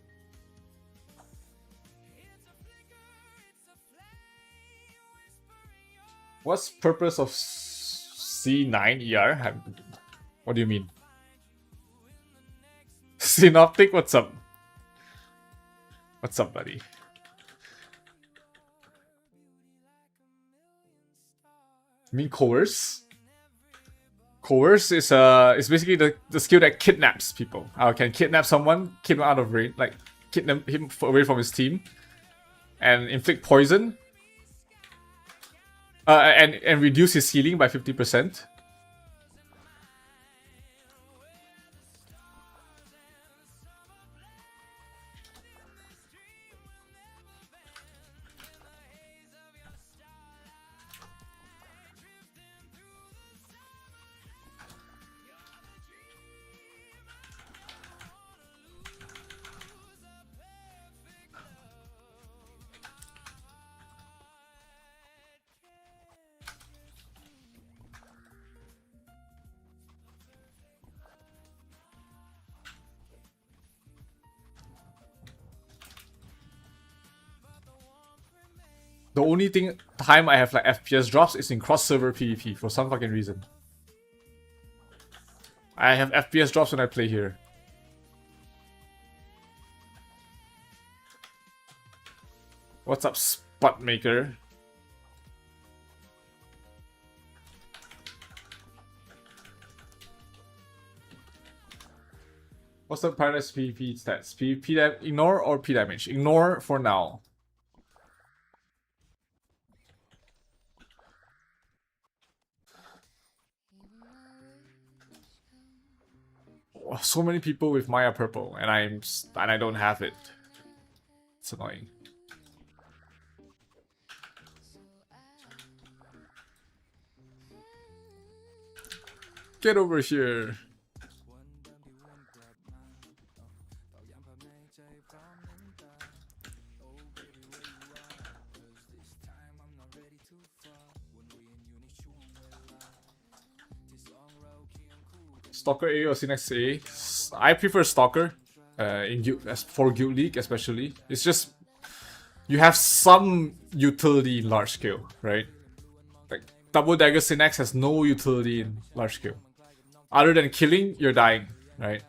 What's purpose of C9 ER? What do you mean? Synoptic, what's up? What's up, buddy? You mean coerce? Coerce is basically the skill that kidnaps people. I can kidnap someone, keep him out of range, like kidnap him away from his team, and inflict poison. And reduce his healing by 50%. The only time I have like FPS drops is in cross-server PvP for some fucking reason. I have FPS drops when I play here. What's up, Sputmaker? What's the Paradise PvP stats? PvP ignore or P damage? Ignore for now. So many people with Maya Purple, and I don't have it. It's annoying. Get over here. Stalker A or Synex A? I prefer Stalker for Guild League especially. It's just you have some utility in large scale, right? Like Double Dagger Synex has no utility in large scale. Other than killing, you're dying, right?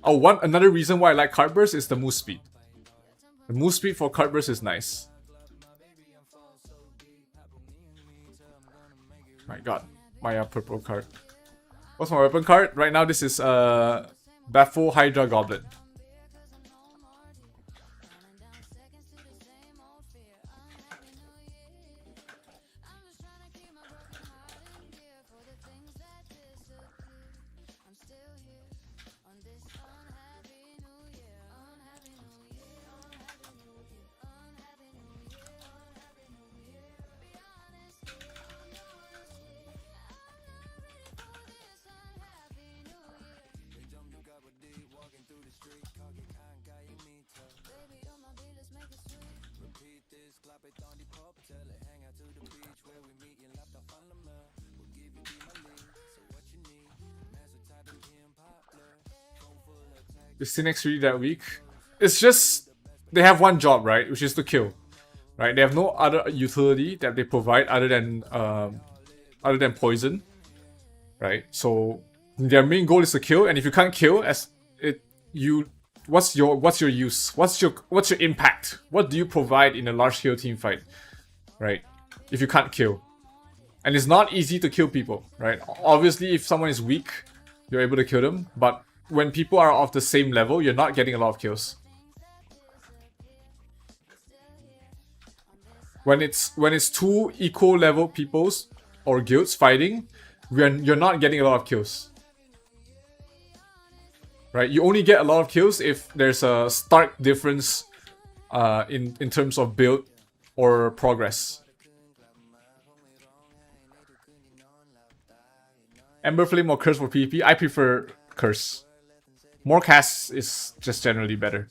Oh, another reason why I like card burst is the move speed. The move speed for card burst is nice. My god. My purple card. What's my weapon card? Right now this is BAPHO Hydra Goblin. Is Cynics really that weak? It's just they have one job, right? Which is to kill. Right? They have no other utility that they provide other than poison. Right? So their main goal is to kill, and if you can't kill, what's your use? What's your impact? What do you provide in a large scale team fight? Right? If you can't kill. And it's not easy to kill people, right? Obviously, if someone is weak, you're able to kill them, but when people are of the same level, you're not getting a lot of kills. When it's two equal level peoples or guilds fighting, you're not getting a lot of kills. Right? You only get a lot of kills if there's a stark difference in terms of build or progress. Ember Flame or Curse for PvP? I prefer Curse. More casts is just generally better.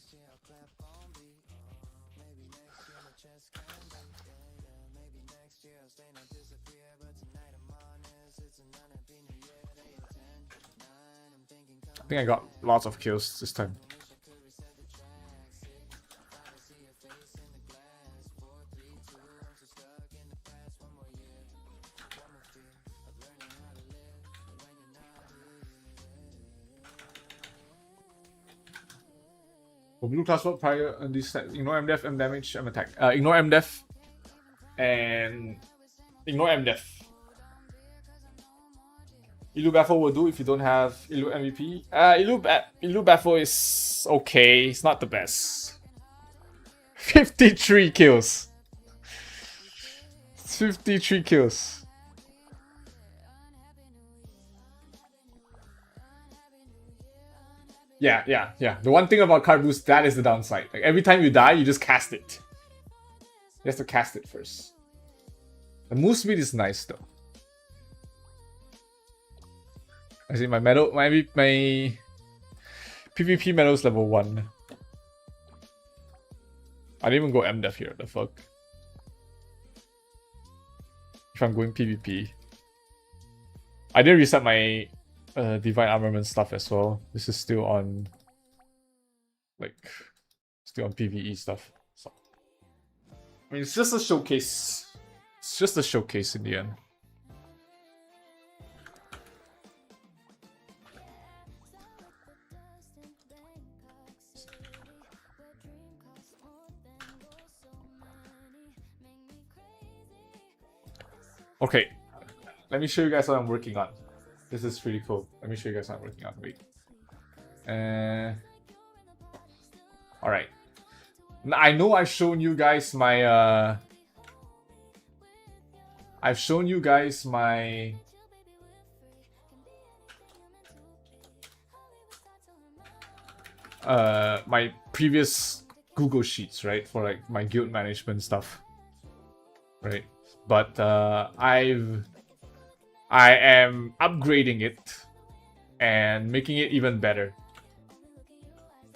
I think I got lots of kills this time. For blue class what prior on this set? Ignore MDef, M damage, M attack. Ignore MDef and ignore MDef. Ilu BAPHO will do if you don't have Ilu MVP. Ilu BAPHO is okay. It's not the best. 53 kills. 53 kills. Yeah. The one thing about card boost, that is the downside. Like every time you die, you just cast it. You have to cast it first. The move speed is nice though. I see my medal, my PvP medal is level 1. I didn't even go MDef here, the fuck. If I'm going PvP. I didn't reset my Divine Armament stuff as well. This is still on, still on PvE stuff. So, I mean, it's just a showcase. It's just a showcase in the end. Okay, let me show you guys what I'm working on. This is pretty cool. Let me show you guys what I'm working on. Wait. Alright. I know I've shown you guys my my previous Google Sheets, right? For like my guild management stuff. Right? But I am upgrading it and making it even better.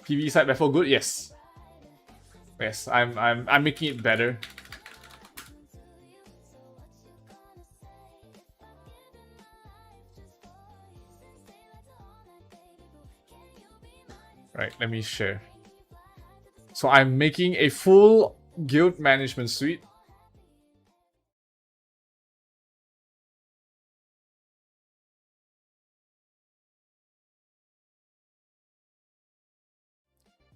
PvE side BAPHO good? Yes. Yes, I'm making it better. Right, let me share. So I'm making a full guild management suite.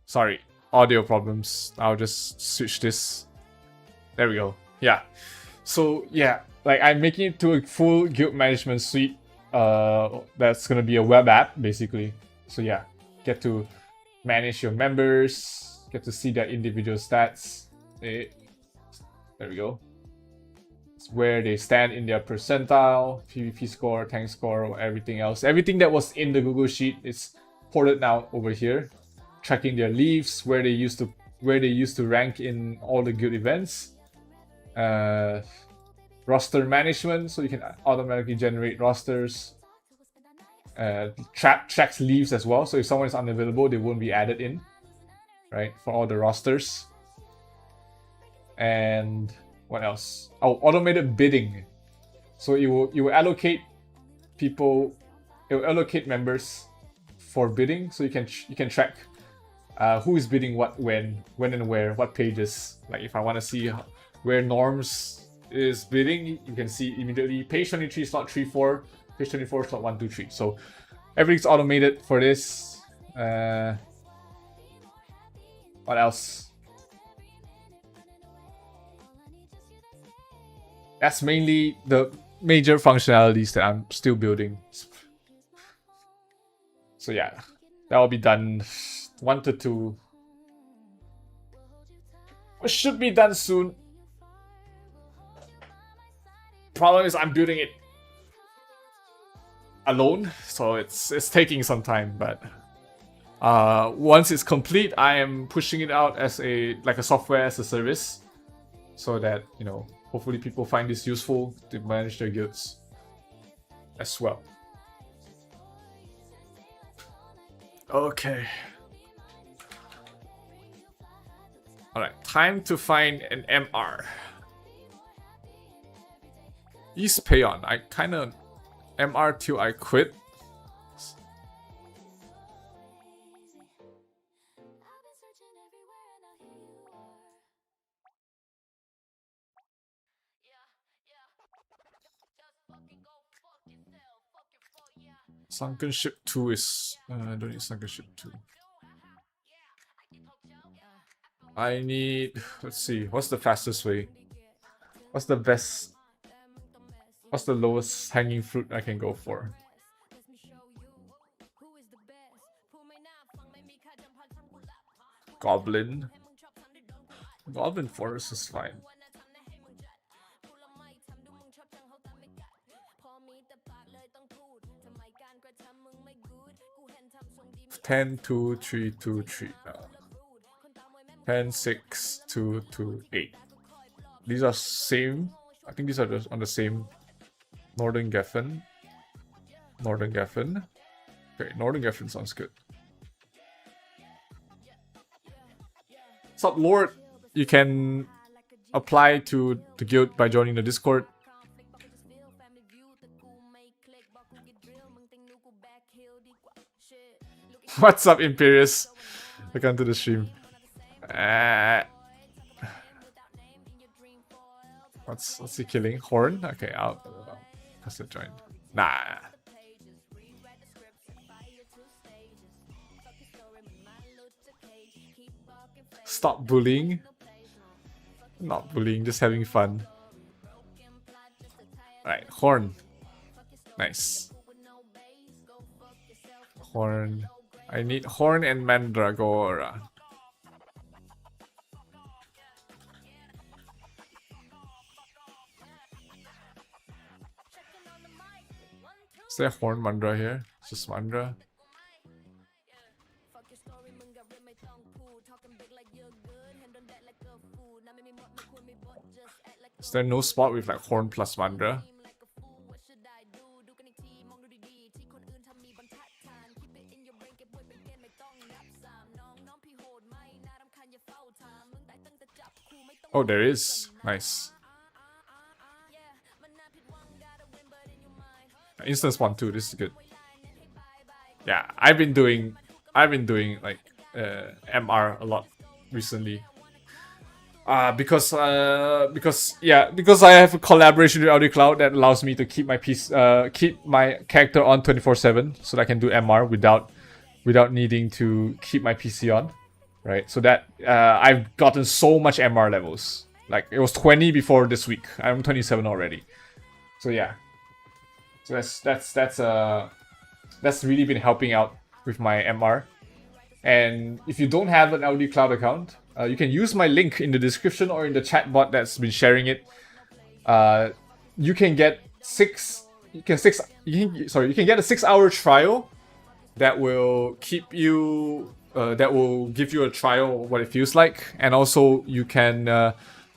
Sorry, audio problems. I'll just switch this. There we go. Yeah. So yeah, like I'm making it to a full guild management suite. That's gonna be a web app basically. So yeah, get to manage your members, get to see their individual stats. There we go. It's where they stand in their percentile, PvP score, tank score, or everything else. Everything that was in the Google Sheet is ported now over here. Tracking their leaves, where they used to rank in all the guild events. Roster management, so you can automatically generate rosters. Tracks leaves as well, so if someone is unavailable, they won't be added in, right? For all the rosters. And what else? Oh, automated bidding. So you will allocate people, it will allocate members for bidding, so you can track who is bidding what, when and where, what pages. Like if I want to see where Norms is bidding, you can see immediately page 23 slot 3-4, page 24 slot 1-2-3. So everything's automated for this. What else? That's mainly the major functionalities that I'm still building. So yeah, that will be done 1 to 2. It should be done soon. Problem is I'm building it alone, so it's taking some time, but once it's complete, I am pushing it out as a software as a service, so that, you know, hopefully people find this useful to manage their guilds as well. Okay. Alright, time to find an MR. East Payon. I kinda MR till I quit. Sunken Ship 2 is... I don't need Sunken Ship 2. I need... Let's see. What's the fastest way? What's the best... What's the lowest hanging fruit I can go for? Goblin. Goblin Forest is fine. 10, 2, 3, 2, 3. 10, 6, 2, 2, 8. These are same. I think these are just on the same. Northern Geffen. Northern Geffen. Okay, Northern Geffen sounds good. Sup, Lord? You can apply to the guild by joining the Discord. What's up, Imperius? Welcome to the stream. What's he killing? Horn? Okay, I'll has to join. Nah. Stop bullying. Not bullying, just having fun. Alright, Horn. Nice. Horn. I need Horn and Mandragora. Is there Horn Mandra here? It's just Mandra. Is there no spot with like Horn plus Mandra? Oh, there is. Nice. Instance 1 2, this is good. Yeah, I've been doing like MR a lot recently. Because I have a collaboration with Audio Cloud that allows me to keep my keep my character on 24/7, so that I can do MR without needing to keep my PC on, right? So that I've gotten so much MR levels. Like it was 20 before this week. I'm 27 already. So yeah. So that's really been helping out with my MR. And if you don't have an Audio Cloud account, you can use my link in the description or in the chat bot that's been sharing it. You can get you can get a 6-hour trial that will keep you that will give you a trial of what it feels like, and also you can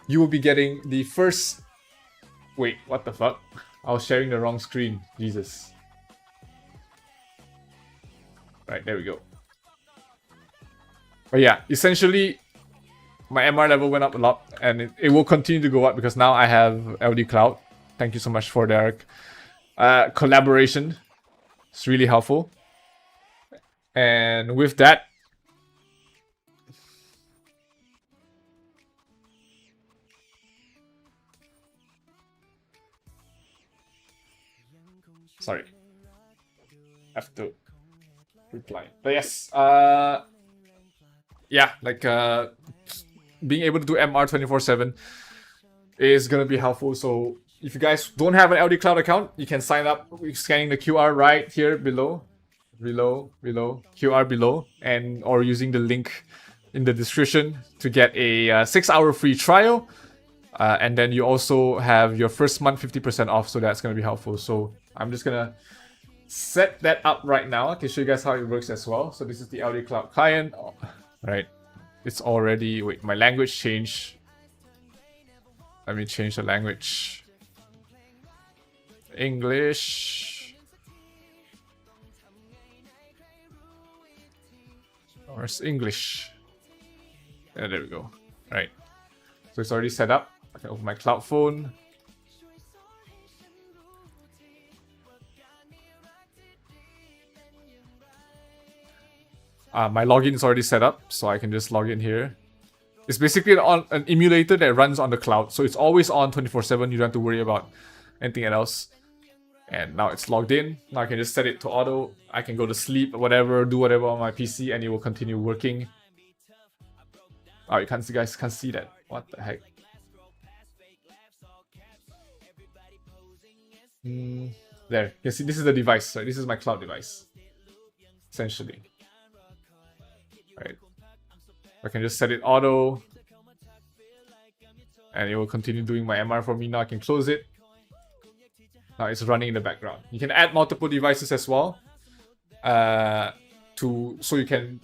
you will be getting the first. Wait, what the fuck? I was sharing the wrong screen. Jesus. Right, there we go. But yeah, essentially, my MR level went up a lot, and it will continue to go up because now I have LD Cloud. Thank you so much for their collaboration. It's really helpful. And with that, sorry, have to reply. But yes, yeah, like being able to do MR 24/7 is gonna be helpful. So if you guys don't have an LD Cloud account, you can sign up scanning the QR right here below, QR below, and or using the link in the description to get a 6-hour free trial. And then you also have your first month 50% off, so that's gonna be helpful. So I'm just gonna set that up right now. I can show you guys how it works as well. So this is the LD Cloud client. Right, it's already, wait, my language changed. Let me change the language. English. Where's English? Yeah, there we go. Right. So it's already set up. I can open my cloud phone. My login is already set up, so I can just log in here. It's basically an emulator that runs on the cloud, so it's always on 24/7. You don't have to worry about anything else. And now it's logged in. Now I can just set it to auto. I can go to sleep, whatever, do whatever on my PC, and it will continue working. Oh, you guys can't see that. What the heck? There, you can see this is the device. Right? This is my cloud device, essentially. Right. I can just set it auto, and it will continue doing my MR for me. Now I can close it. Now it's running in the background. You can add multiple devices as well, so you can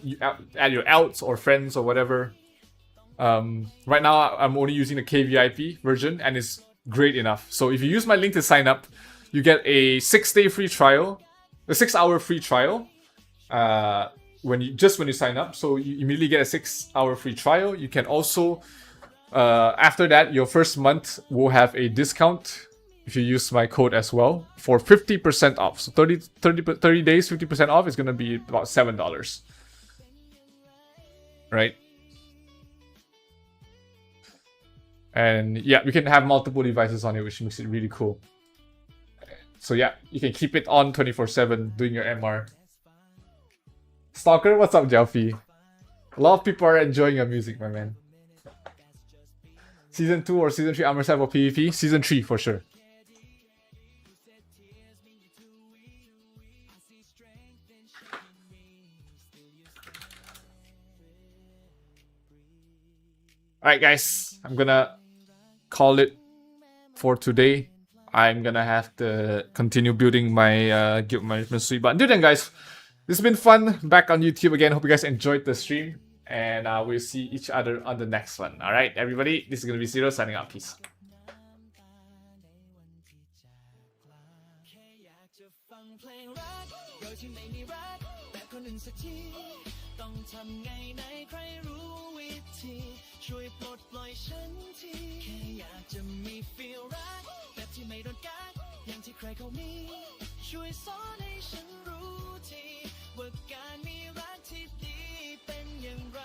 add your outs or friends or whatever. Right now I'm only using the KVIP version, and it's great enough. So if you use my link to sign up, you get a 6-day free trial, a 6-hour free trial. When you sign up, so you immediately get a 6-hour free trial. You can also, after that, your first month will have a discount if you use my code as well for 50% off. So 30 days, 50% off is gonna be about $7, right? And yeah, we can have multiple devices on it, which makes it really cool. So yeah, you can keep it on 24/7 doing your MR. Stalker, what's up, Jalfi? A lot of people are enjoying your music, my man. Season 2 or Season 3 Armor Set for PvP? Season 3 for sure. Alright guys, I'm gonna call it for today. I'm gonna have to continue building my guild management suite. But until then guys, this has been fun, back on YouTube again. Hope you guys enjoyed the stream, and we'll see each other on the next one. Alright everybody, this is gonna be Zero signing out. Peace.
ว่าการมีรักที่ดีเป็นอย่างไร